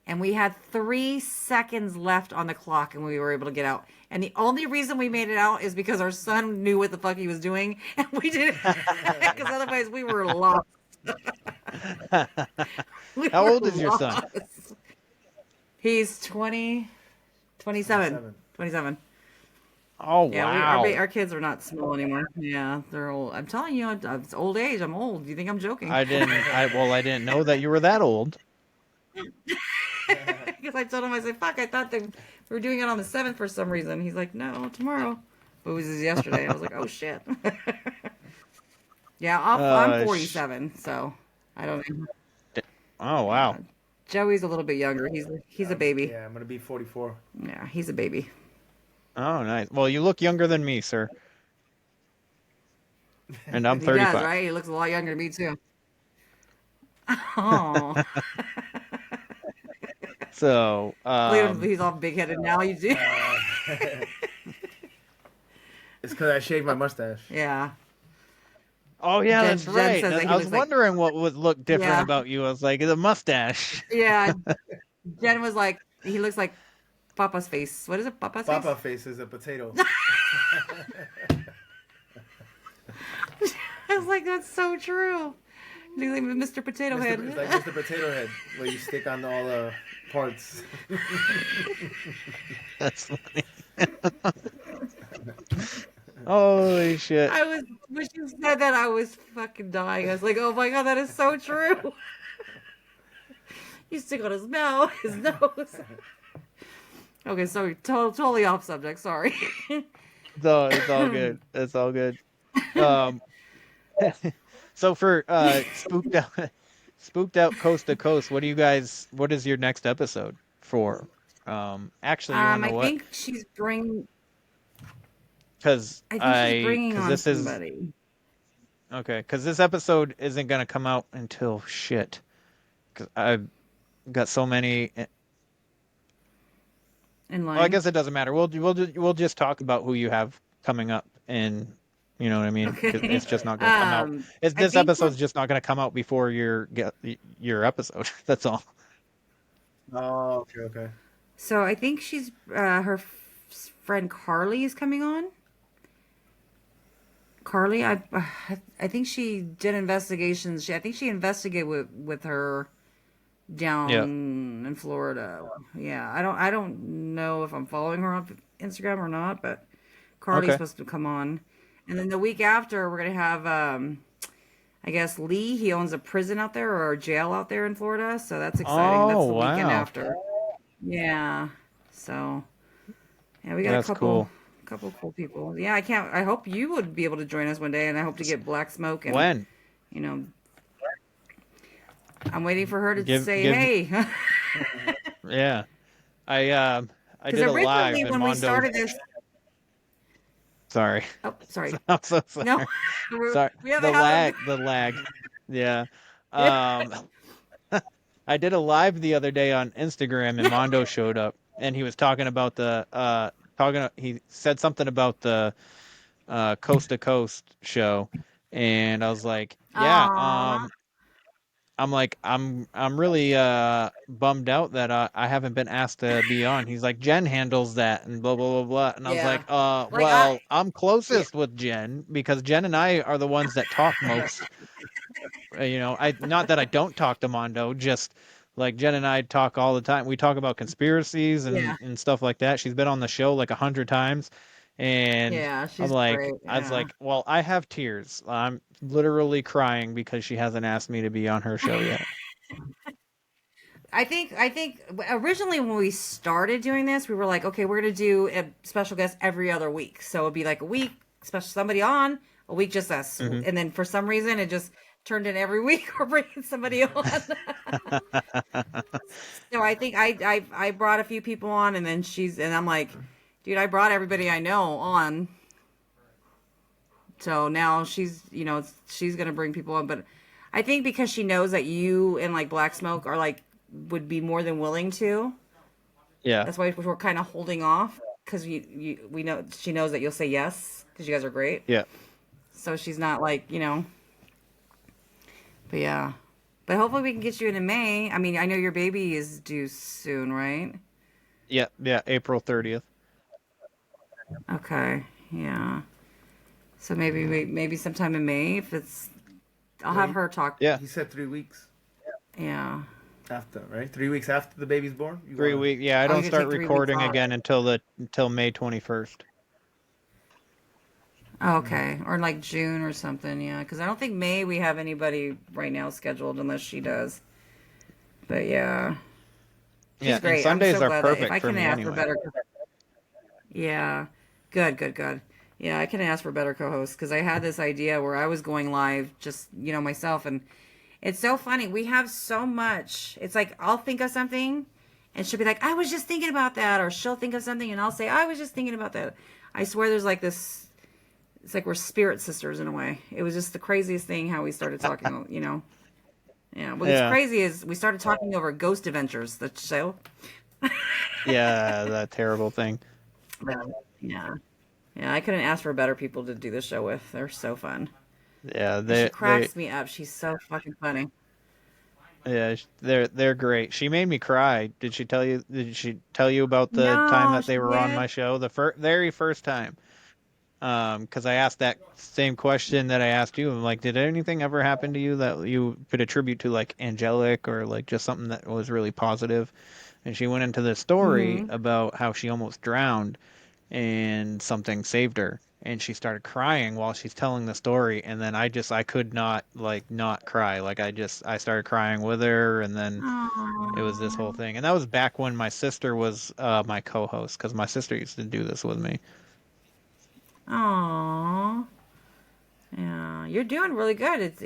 and we had 3 seconds left on the clock, and we were able to get out. And the only reason we made it out is because our son knew what the fuck he was doing, and we didn't, because otherwise we were lost. How old is your son? He's 27. Oh, yeah, wow. Our kids are not small anymore. Yeah, they're old. I'm telling you, it's old age. I'm old. You think I'm joking? I didn't know that you were that old. Because I told him, I said, fuck, I thought that we were doing it on the 7th for some reason. He's like, no, tomorrow. But it was yesterday. I was like, oh, shit. Yeah, I'm 47, so I don't know. Oh, wow. Joey's a little bit younger. He's a baby. Yeah, I'm going to be 44. Yeah, he's a baby. Oh, nice. Well, you look younger than me, sir. And I'm 35. He does, right? He looks a lot younger than me, too. Oh. So, he's all big-headed now. You do. It's because I shaved my mustache. Yeah. Oh, yeah, Jen that's right. says that I was wondering what would look different about you. I was like, the mustache. Yeah. Jen was like, he looks like Papa's face. What is it? Papa's face? Papa face is a potato. I was like, that's so true. He's like Mr. Potato Head. It's like Mr. Potato Head, where you stick on all the parts. That's funny. Holy shit. When you said that, I was fucking dying. I was like, oh my God, that is so true. You stick on his mouth, his nose. Okay, sorry, totally off subject, sorry. No, it's all good. It's all good. So for Spooked Out Coast to Coast, what is your next episode for? Actually, you wanna know what? I think she's bringing. Because she's bringing on this somebody. Okay, because this episode isn't gonna come out until shit. Because I've got so many. In line. Well, I guess it doesn't matter. We'll just talk about who you have coming up, and you know what I mean. Okay. It's just not gonna come out. This episode's just not gonna come out before your episode. That's all. Oh, okay. So I think she's her friend Carly is coming on. Carly, I think she did investigations. I think she investigated with her down in Florida. Yeah, I don't know if I'm following her on Instagram or not, but Carly's supposed to come on. And then the week after, we're gonna have I guess Lee. He owns a prison out there or a jail out there in Florida, so that's exciting. That's the weekend after. Yeah. So yeah, we got a couple cool people. Yeah, I hope you would be able to join us one day, and I hope to get Black Smoke. And, when? You know, I'm waiting for her to say, hey. Yeah. I did a live in when Mondo. we started this. Sorry. Oh, sorry. I'm so sorry. No. Sorry. We have The lag. Yeah. I did a live the other day on Instagram, and Mondo showed up, and he was talking about he said something about the Coast to Coast show, and I was like, yeah, I'm like, I'm really bummed out that I haven't been asked to be on. He's like, Jen handles that and blah blah blah blah, and I was like, well, I'm closest with Jen because Jen and I are the ones that talk most. You know, not that I don't talk to Mondo, just like Jen and I talk all the time. We talk about conspiracies and stuff like that. She's been on the show like 100 times, And Yeah, I'm she's like, great. I was Yeah. like, well, I have tears. I'm literally crying because she hasn't asked me to be on her show yet. I think originally when we started doing this, we were like, okay, we're gonna do a special guest every other week. So it'd be like a week, special somebody on, a week just us. Mhm. And then for some reason it just turned in every week we're bringing somebody on. So I think I brought a few people on and then I'm like, dude, I brought everybody I know on. So now she's gonna bring people on, but I think because she knows that you and like Black Smoke are like would be more than willing to. Yeah. That's why we're kind of holding off because we know she knows that you'll say yes because you guys are great. Yeah. So she's not like but yeah, but hopefully we can get you into May. I mean, I know your baby is due soon, right? Yeah. Yeah. April 30th. Okay, yeah. So maybe sometime in May if it's. I'll have her talk. Yeah. He said 3 weeks Yeah. after, right? 3 weeks after the baby's born. 3 weeks. Yeah, I Oh, don't you're gonna start take 3 weeks recording off. again until May 21st. Oh, okay, or like June or something. Yeah, because I don't think May we have anybody right now scheduled unless she does. But yeah, she's Yeah, and great. I'm Sundays so are glad that if perfect I for can me ask for anyway. better. Yeah, good. Yeah, I can ask for better co-hosts because I had this idea where I was going live just myself, and it's so funny. We have so much. It's like I'll think of something, and she'll be like, "I was just thinking about that," or she'll think of something, and I'll say, "I was just thinking about that." I swear, there's like this. It's like we're spirit sisters in a way. It was just the craziest thing how we started talking. Yeah. What's Yeah. crazy is we started talking over Ghost Adventures, the show. Yeah, that terrible thing. Yeah. Yeah, I couldn't ask for better people to do the show with. They're so fun. Yeah, And she they cracks me up. She's so fucking funny. yeah, they're great. She made me cry. Did she tell you about the time No, that they she were on did. my show? The very first time. Because I asked that same question that I asked you. I'm like, did anything ever happen to you that you could attribute to like angelic or like just something that was really positive? And she went into this story Mm-hmm. about how she almost drowned and something saved her. And she started crying while she's telling the story. And then I could not like not cry. Like I started crying with her. And then it was this whole thing. And that was back when my sister was my co-host because my sister used to do this with me. Aww. Yeah, you're doing really good. It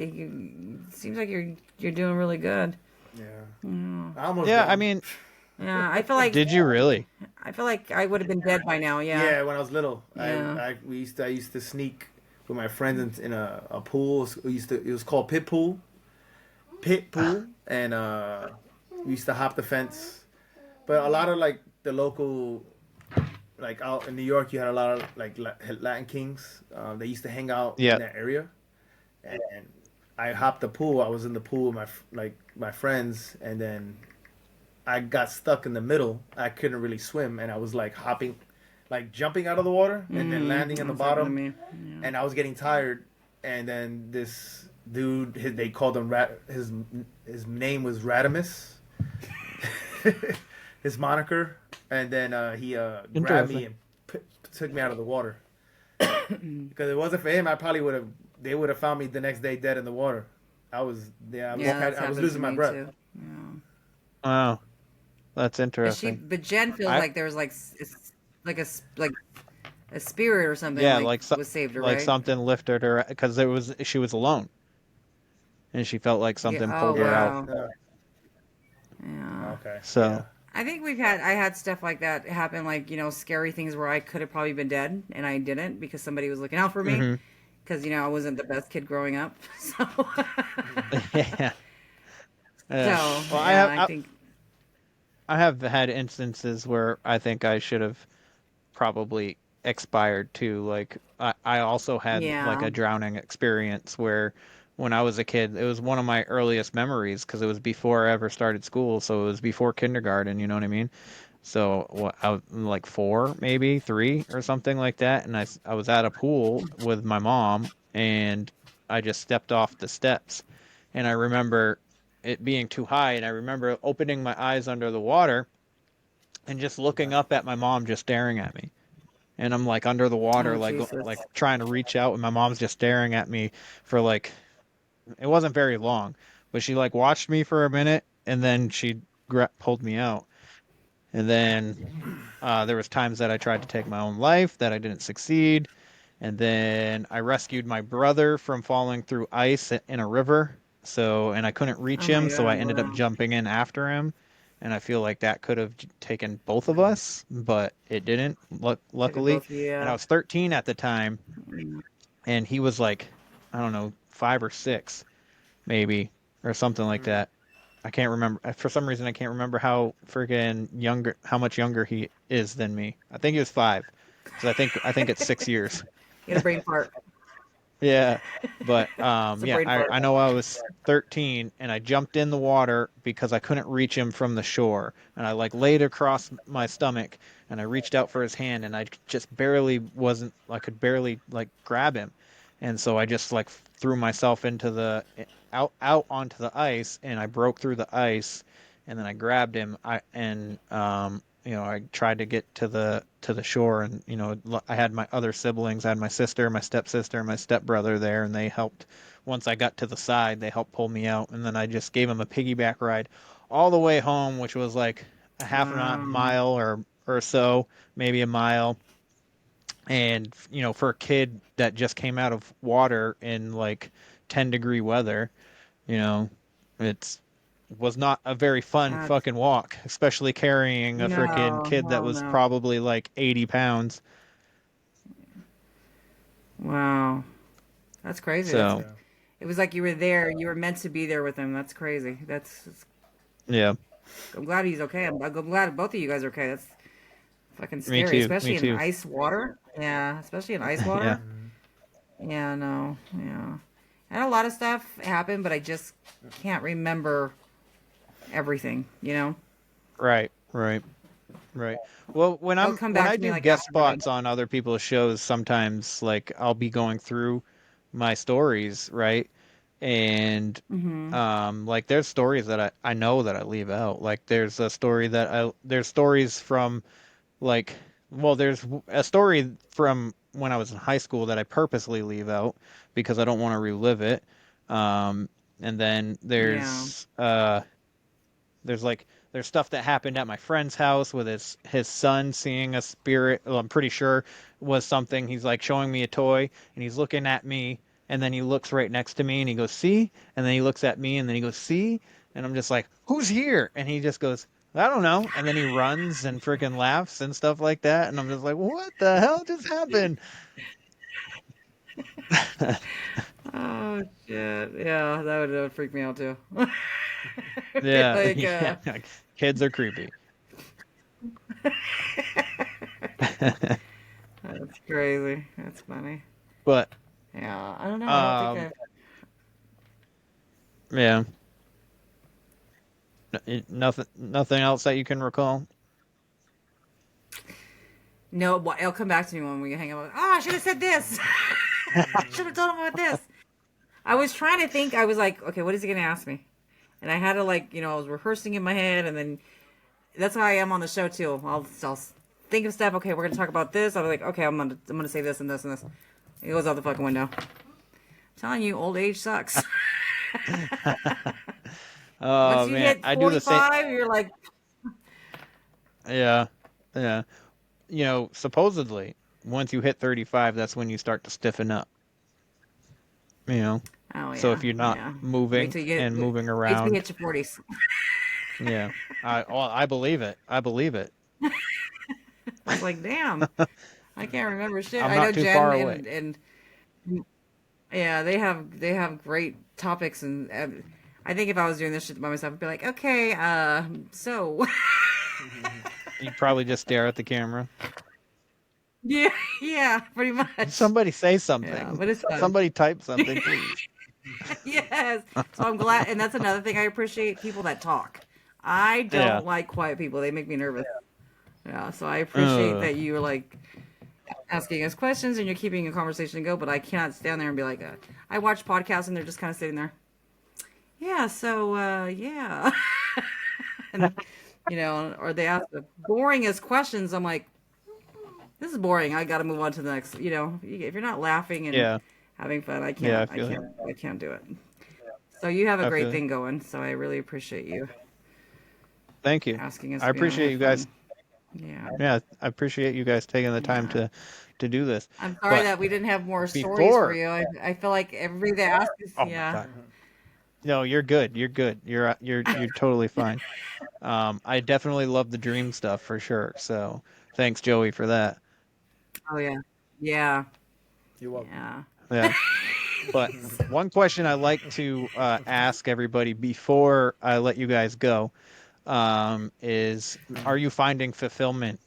seems like you're doing really good. Yeah. Yeah. I almost Yeah, done. I mean, Yeah, I feel like did you really? I feel like I would have been dead by now. Yeah. Yeah, when I was little, Yeah. I used to sneak with my friends in a pool. It was called pit pool, and we used to hop the fence. But a lot of like the local, like out in New York, you had a lot of like Latin kings. They used to hang out Yeah. in that area, and I hopped the pool. I was in the pool with my friends, and then I got stuck in the middle. I couldn't really swim, and I was like hopping, like jumping out of the water and then landing on the That's happened to bottom. me. Yeah. And I was getting tired. And then this dude, they called him his name was Radimus, his moniker. And then he grabbed me and took me out of the water. Because if it wasn't for him, they would have found me the next day dead in the water. I was That's I was happened losing to my me, breath. too. Yeah. Wow, that's But interesting. but Jen feels I- like there was like like a spirit or something. Yeah, like was saved her, like right? something lifted her because she was alone, and she felt like Yeah. something Oh pulled her out. wow. Yeah. Okay. So I think I had stuff like that happen, like scary things where I could have probably been dead and I didn't because somebody was looking out for me. Mhm. Because I wasn't the best kid growing up. So. yeah. So Well, I think. I have had instances where I think I should have probably expired too. Like I also had like Yeah. a drowning experience where when I was a kid, it was one of my earliest memories because it was before I ever started school, so it was before kindergarten. You know what I mean? So I was like 4, maybe 3 or something like that, and I was at a pool with my mom, and I just stepped off the steps, and I remember it being too high, and I remember opening my eyes under the water and just looking up at my mom just staring at me. and I'm like under the water, Oh, like Jesus. like trying to reach out, and my mom's just staring at me for like it wasn't very long, but she like watched me for a minute, and then she pulled me out. And then there was times that I tried to take my own life that I didn't succeed. And then I rescued my brother from falling through ice in a river. So, and I couldn't reach Oh my him, so I God. ended up Wow. jumping in after him. And I feel like that could have taken both of us, but it didn't, Taking luckily. both of you And I out. was 13 at the time, Mm. and he was like, I don't know, 5 or 6, maybe, or something like that. I can't remember. For some reason, I can't remember how how much younger he is than me. I think he was 5, because I think it's 6 years. Get a brain fart. Yeah, but It's a yeah, brain fart. I know I was 13 and I jumped in the water because I couldn't reach him from the shore, and I like laid across my stomach and I reached out for his hand, and I just barely wasn't I could barely like grab him, and so I just like threw myself into the out onto the ice, and I broke through the ice, and then I grabbed him. I tried to get to the shore, and I had my other siblings. I had my sister, my stepsister, my stepbrother there, and they helped. Once I got to the side, they helped pull me out, and then I just gave him a piggyback ride all the way home, which was like a half a Wow. mile or so, maybe a mile. And for a kid that just came out of water in like 10-degree weather, you know, it's was not a very fun That's, fucking walk, especially carrying a freaking no. kid that Oh was no. probably like 80 pounds. Wow. That's crazy. So, It was like you were there. You were meant to be there with him. That's crazy. yeah, I'm glad he's okay. I'm glad both of you guys are okay. That's fucking me scary, too. Me especially in too. ice water. Yeah, especially in ice Yeah, water. Yeah, no, yeah. And a lot of stuff happened, but I just can't remember everything. right, right, right. Well, It'll come when back I to me do like guest afterward. spots on other people's shows, sometimes like I'll be going through my stories, right? And Mm-hmm. like there's stories that I know that I leave out. Like there's stories from like there's a story from when I was in high school that I purposely leave out because I don't want to relive it. And then Yeah. there's stuff that happened at my friend's house with his son seeing a spirit. Well, I'm pretty sure was something. He's like showing me a toy, and he's looking at me, and then he looks right next to me and he goes, "See?" And then he looks at me and then he goes, "See?" And I'm just like, "Who's here?" And he just goes, "I don't know." And then he runs and freaking laughs and stuff like that. And I'm just like, "What the hell just happened?" Oh shit. Yeah, that would freak me out too. It'd be Yeah, like, yeah. Kids are creepy. that's crazy. That's funny. But Yeah, I don't know. I don't think um, yeah. Nothing else that you can recall? No, but it'll come back to me when we hang out. Oh, I should have said this. I should have told him about this. I was trying to think. I was like, okay, what is he gonna ask me? And I had to I was rehearsing in my head, and then that's how I am on the show too. I'll think of stuff. Okay, we're gonna talk about this. I'll be like, okay, I'm gonna say this and this and this. It goes out the fucking window. I'm telling you, old age sucks. Oh Once you man, hit I do the same. 45, you're like, Yeah, yeah. Supposedly, once you hit 35, that's when you start to stiffen up. You know, oh so yeah, if you're not yeah. moving and moving Wait till you around, hit your 40s. yeah, I believe it. I believe it. I was like, damn, I can't remember shit. I'm I know not too Jen far away. and yeah, they have great topics, and I think if I was doing this shit by myself, I'd be like, okay, so You'd probably just stare at the camera. yeah, yeah, pretty much. Somebody say Yeah, something. but it's fun. Somebody type something, please. Yes. So I'm glad, and that's another thing I appreciate people that talk. I Yeah. don't like quiet people. They make me nervous. Yeah, so I appreciate Ugh. that you're asking us questions and you're keeping a conversation go, but I cannot stand there and be like, I watch podcasts and they're just kind of sitting there. Yeah, so, yeah. And, or they ask the boringest questions. I'm like, This is boring. I got to move on to the next. You know, if you're not laughing and Yeah. having fun, I Yeah, I can't. I feel can't. I can't do it. So you have a I great feel you. thing going. So I really appreciate you Thank you. asking us I to be on and appreciate have you guys. fun. Yeah. Yeah, I appreciate you guys taking the time Yeah. to do this. I'm sorry But that we didn't have more stories for before, you. I feel like everybody that asks us, oh my yeah. God, no, you're good. You're good. You're totally fine. I definitely love the dream stuff for sure. So thanks, Joey, for that. Oh yeah. Yeah. You're welcome. Yeah. Yeah. But one question I like to ask everybody before I let you guys go is, are you finding fulfillment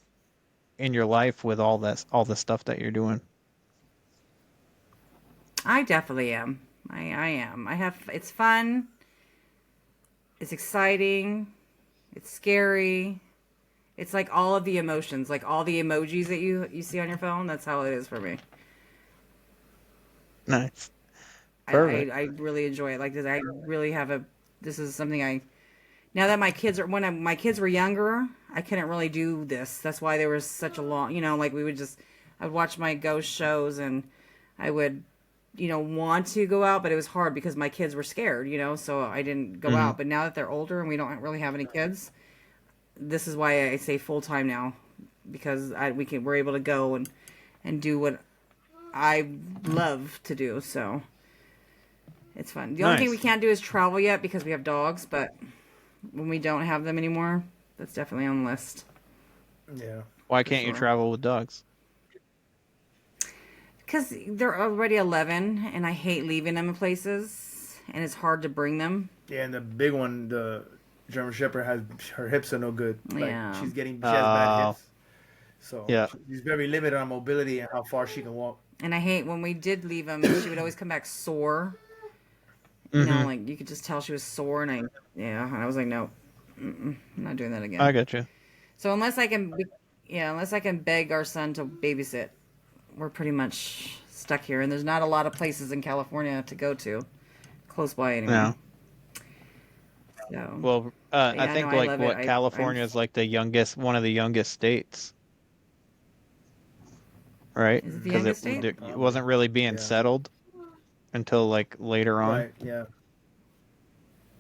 in your life with all the stuff that you're doing? I definitely am. I am. I have. It's fun. It's exciting. It's scary. It's like all of the emotions, like all the emojis that you see on your phone. That's how it is for me. Nice. I, Perfect. I really enjoy it. Like this, I really have a. This is something I. Now that my kids are my kids were younger, I couldn't really do this. That's why there was such a long. You know, like we would just. I'd watch my ghost shows and I would, want to go out, but it was hard because my kids were scared. So I didn't go Mhm. out. But now that they're older and we don't really have any kids, this is why I say full time now, because we're able to go and do what I love to do. So it's fun. The only thing we Nice. can't do is travel yet because we have dogs, but when we don't have them anymore, that's definitely on the list. Yeah. Why For can't you sure. travel with dogs? Because they're already 11 and I hate leaving them in places and it's hard to bring them. Yeah, and the big one, the German Shepherd, has her hips are no good. Like Yeah. she has bad Oh, hips, so yeah. she's very limited on mobility and how far she can walk. And I hate when we did leave them, she would always come back sore. Mhm. Like you could just tell she was sore and I was like, no, I'm not doing that again. I got you. So unless I can beg our son to babysit, we're pretty much stuck here. And there's not a lot of places in California to go to, close by anyway. No. So, Well, but I yeah, think no, I like love it. what California is like one of the youngest states, right? Is it the Because youngest state? it wasn't really being Yeah. settled until like later on. Right? Yeah.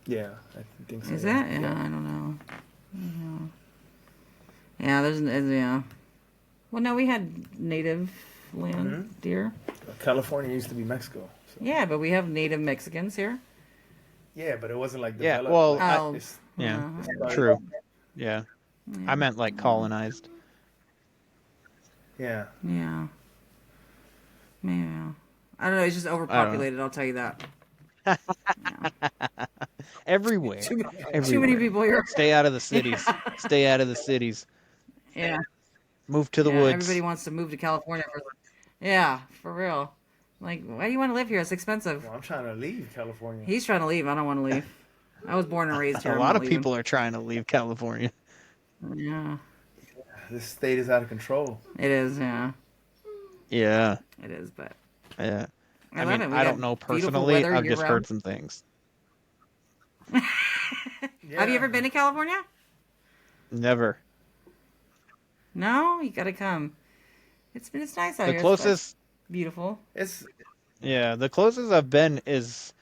Yeah, I think so. Is yeah. that? Yeah, I don't know. Yeah, yeah. Well, no, we had native land deer. California used to be Mexico. So. Yeah, but we have native Mexicans here. Yeah, but it wasn't like Yeah, developed. well, like, Oh, yeah, it started- true. Yeah, yeah. I meant like colonized. Yeah. Yeah. Yeah. I don't know. It's just overpopulated. I'll tell you that. Everywhere. Too Everywhere. many people here. Stay out of the cities. Stay out of the cities. Yeah. Move to the Yeah, woods. everybody wants to move to California. Yeah, for real. Like, why do you want to live here? It's expensive. Well, I'm trying to leave California. He's trying to leave. I don't want to leave. I was born and raised here. A I'm lot not of leaving. people are trying to leave California. Yeah, This state is out of control. it is. Yeah, Yeah. it is. But Yeah. I mean, love it. We I got don't know beautiful personally. weather I've just year-round. heard some things. Have you ever been to California? Never. No, you got to come. It's nice out The here. closest, It's beautiful. the closest I've been is,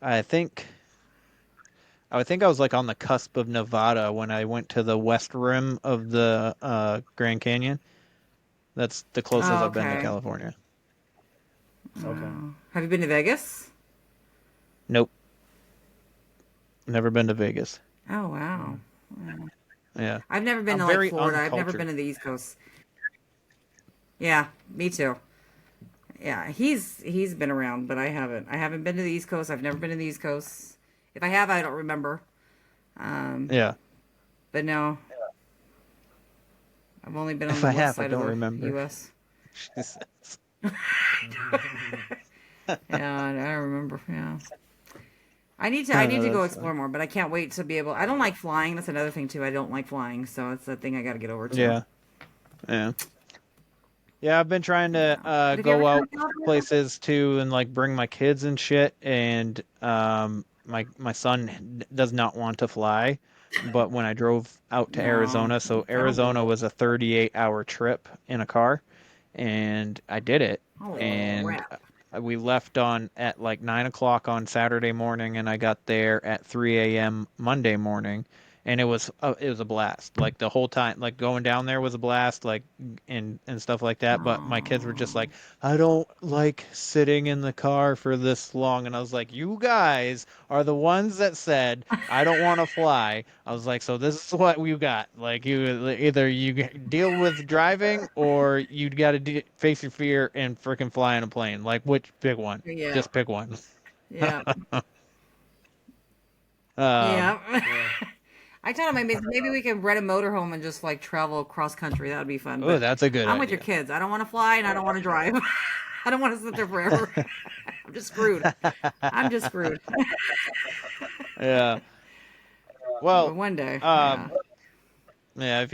I think I think I was like on the cusp of Nevada when I went to the west rim of the Grand Canyon. That's the closest Oh, I've been to okay. California. Okay. Have you been to Vegas? Nope. Never been to Vegas. Oh wow. Yeah. I've never been I'm to like very Florida. I've never uncultured. been to the East Coast. Yeah, me too. Yeah, he's been around, but I haven't. I haven't been to the East Coast. I've never been to the East Coast. If I have, I don't remember. Yeah. But no, I've only been on If the I west have, I side don't of the remember. U.S. Jesus. Yeah, I don't remember. Yeah, I need to go that's explore more, but I can't wait to be able. I don't like flying. That's another thing too. I don't like flying, so it's a thing I got to get over to. Yeah. Yeah. Yeah, I've been trying to Have you go ever out been to California? places too and like bring my kids and shit, and my son does not want to fly, but when I drove out to No, Arizona, so Arizona was a 38-hour trip in a car, and I did it. Oh, And crap. we left on at like 9 o'clock on Saturday morning, and I got there at 3 a.m. Monday morning, and it was a blast. Like the whole time, like going down there was a blast, like and stuff like that. But my kids were just like, I don't like sitting in the car for this long, and I was like, you guys are the ones that said I don't want to fly. I was like, so this is what we got. Like either you deal with driving or you got to face your fear and freaking fly in a plane. Like which pick one? Yeah. Just pick one. Yeah. Um, Yeah. I told him maybe we could rent a motorhome and just like travel cross country. That would be fun. Oh, But that's a good I'm with your idea. kids. I don't want to fly and I don't want to drive. I don't want to sit there forever. I'm just screwed. I'm just screwed. Yeah. But Well, one day. Yeah. yeah,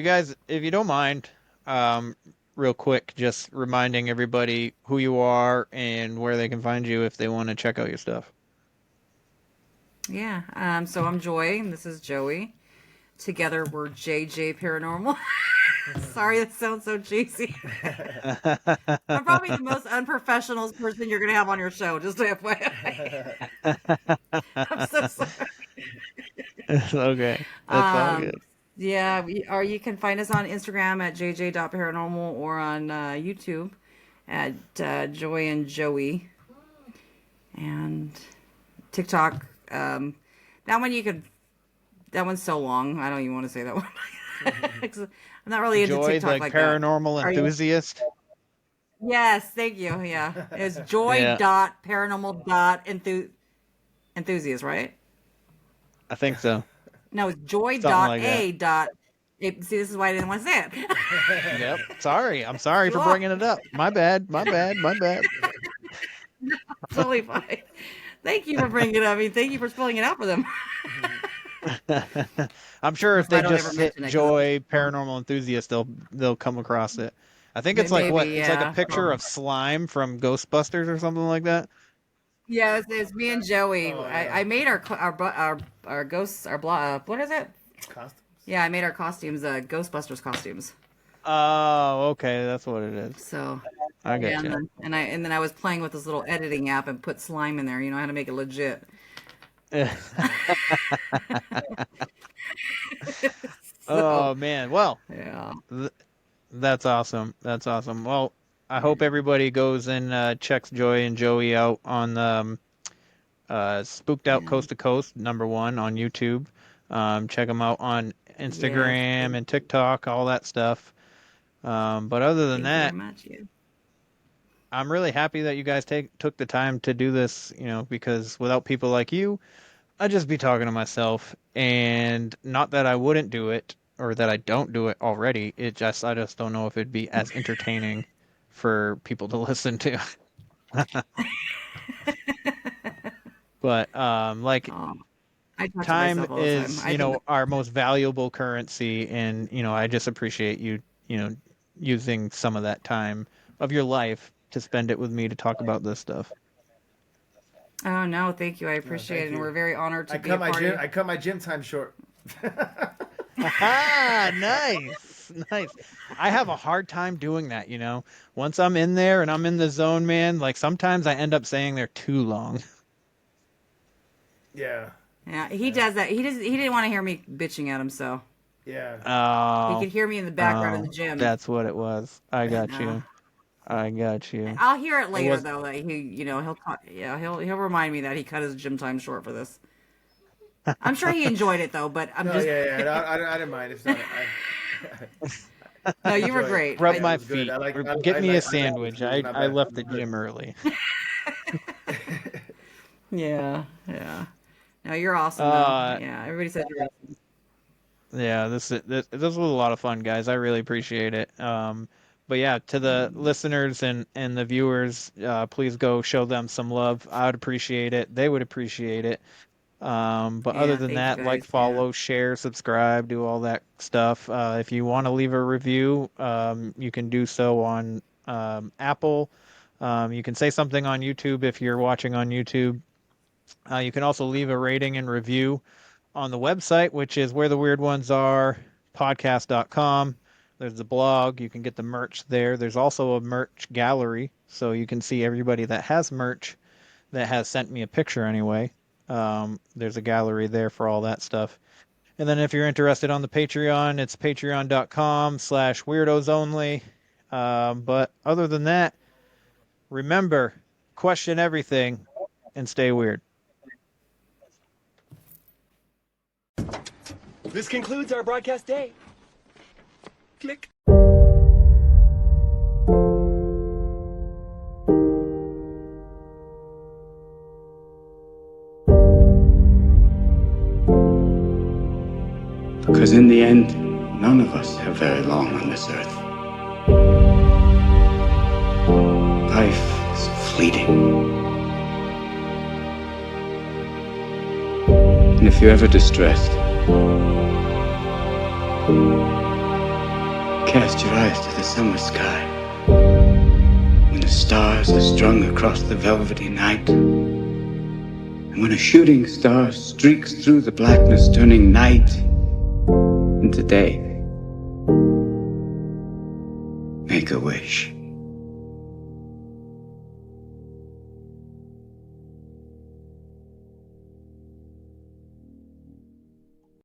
if you don't mind, real quick, just reminding everybody who you are and where they can find you if they want to check out your stuff. Yeah. So I'm Joy and this is Joey. Together we're JJ Paranormal. Sorry, that sounds so cheesy. I'm probably the most unprofessional person you're gonna have on your show, just to FYI. I'm so sorry. Okay. That's all good. Yeah, you can find us on Instagram at jj.paranormal or on YouTube at Joy and Joey. And TikTok. That one that one's so long. I don't even want to say that one. I'm not really into Joy, TikTok the like paranormal that. enthusiast. Yes, thank you. Yeah. It's joy Yeah. dot paranormal dot enthusiast, right? I think so. No, it's joy Something dot like a dot. See, this is why I didn't want to say it. Yep. Sorry. I'm sorry for bringing it up. My bad. My bad. My bad. Totally fine. Thank you for bringing it up. I mean, thank you for spelling it out for them. I'm sure if I they don't just ever hit mention it 'cause Joy Paranormal Enthusiast, they'll come across it. I think it's like what? Maybe, It's like a yeah. picture of slime from Ghostbusters or something like that. Yeah, it's me and Joey. I made our ghosts what is it? Costumes. Yeah, I made our costumes Ghostbusters costumes. Oh, okay, that's what it is. So I yeah, get you. and then I was playing with this little editing app and put slime in there. You know how to make it legit. Oh man, well, yeah, that's awesome. That's awesome. Well, I hope everybody goes and checks Joy and Joey out on Spooked Out Coast to Coast #1 on YouTube. Check them out on Instagram and TikTok, all that stuff. But other than Thank you very that, much. Yeah. I'm really happy that you guys took the time to do this, because without people like you, I'd just be talking to myself. And not that I wouldn't do it or that I don't do it already. I just don't know if it'd be as entertaining for people to listen to. But like I talk to time myself all the is, time. I think our most valuable currency, and I just appreciate you, using some of that time of your life to spend it with me to talk about this stuff. Oh no, thank you. I appreciate it, and we're very honored to be a part of it. I cut my gym time short. Ah, nice, nice. I have a hard time doing that, Once I'm in there and I'm in the zone, man, like sometimes I end up staying there too long. Yeah. Yeah, he does that. He didn't want to hear me bitching at him, so Yeah. Oh, he could hear me in the background in the gym. That's what it was. I got you. I got you. I'll hear it later was- though. That he'll remind me that he cut his gym time short for this. I'm sure he enjoyed it though, but I'm No, just yeah. I didn't mind. It's not. no, you were enjoy it. great. Rub It my was good. feet. Get me a sandwich. I left the gym early. Yeah. No, you're awesome. Though. Yeah, everybody said you're awesome. Yeah, this was a lot of fun, guys. I really appreciate it. But yeah, to the listeners and the viewers, please go show them some love. I would appreciate it. They would appreciate it. But other than thank that, you like, guys. follow, share, subscribe, do all that stuff. If you want to leave a review, you can do so on Apple. You can say something on YouTube if you're watching on YouTube. You can also leave a rating and review on the website, which is where the weird ones are, podcast.com. There's the blog. You can get the merch there. There's also a merch gallery, so you can see everybody that has merch that has sent me a picture anyway. There's a gallery there for all that stuff. And then if you're interested on the Patreon, it's patreon.com/weirdosonly. But other than that, remember, question everything and stay weird. This concludes our broadcast day. Click. Because in the end, none of us have very long on this earth. Life is fleeting. And if you're ever distressed, cast your eyes to the summer sky, when the stars are strung across the velvety night, and when a shooting star streaks through the blackness, turning night into day. Make a wish.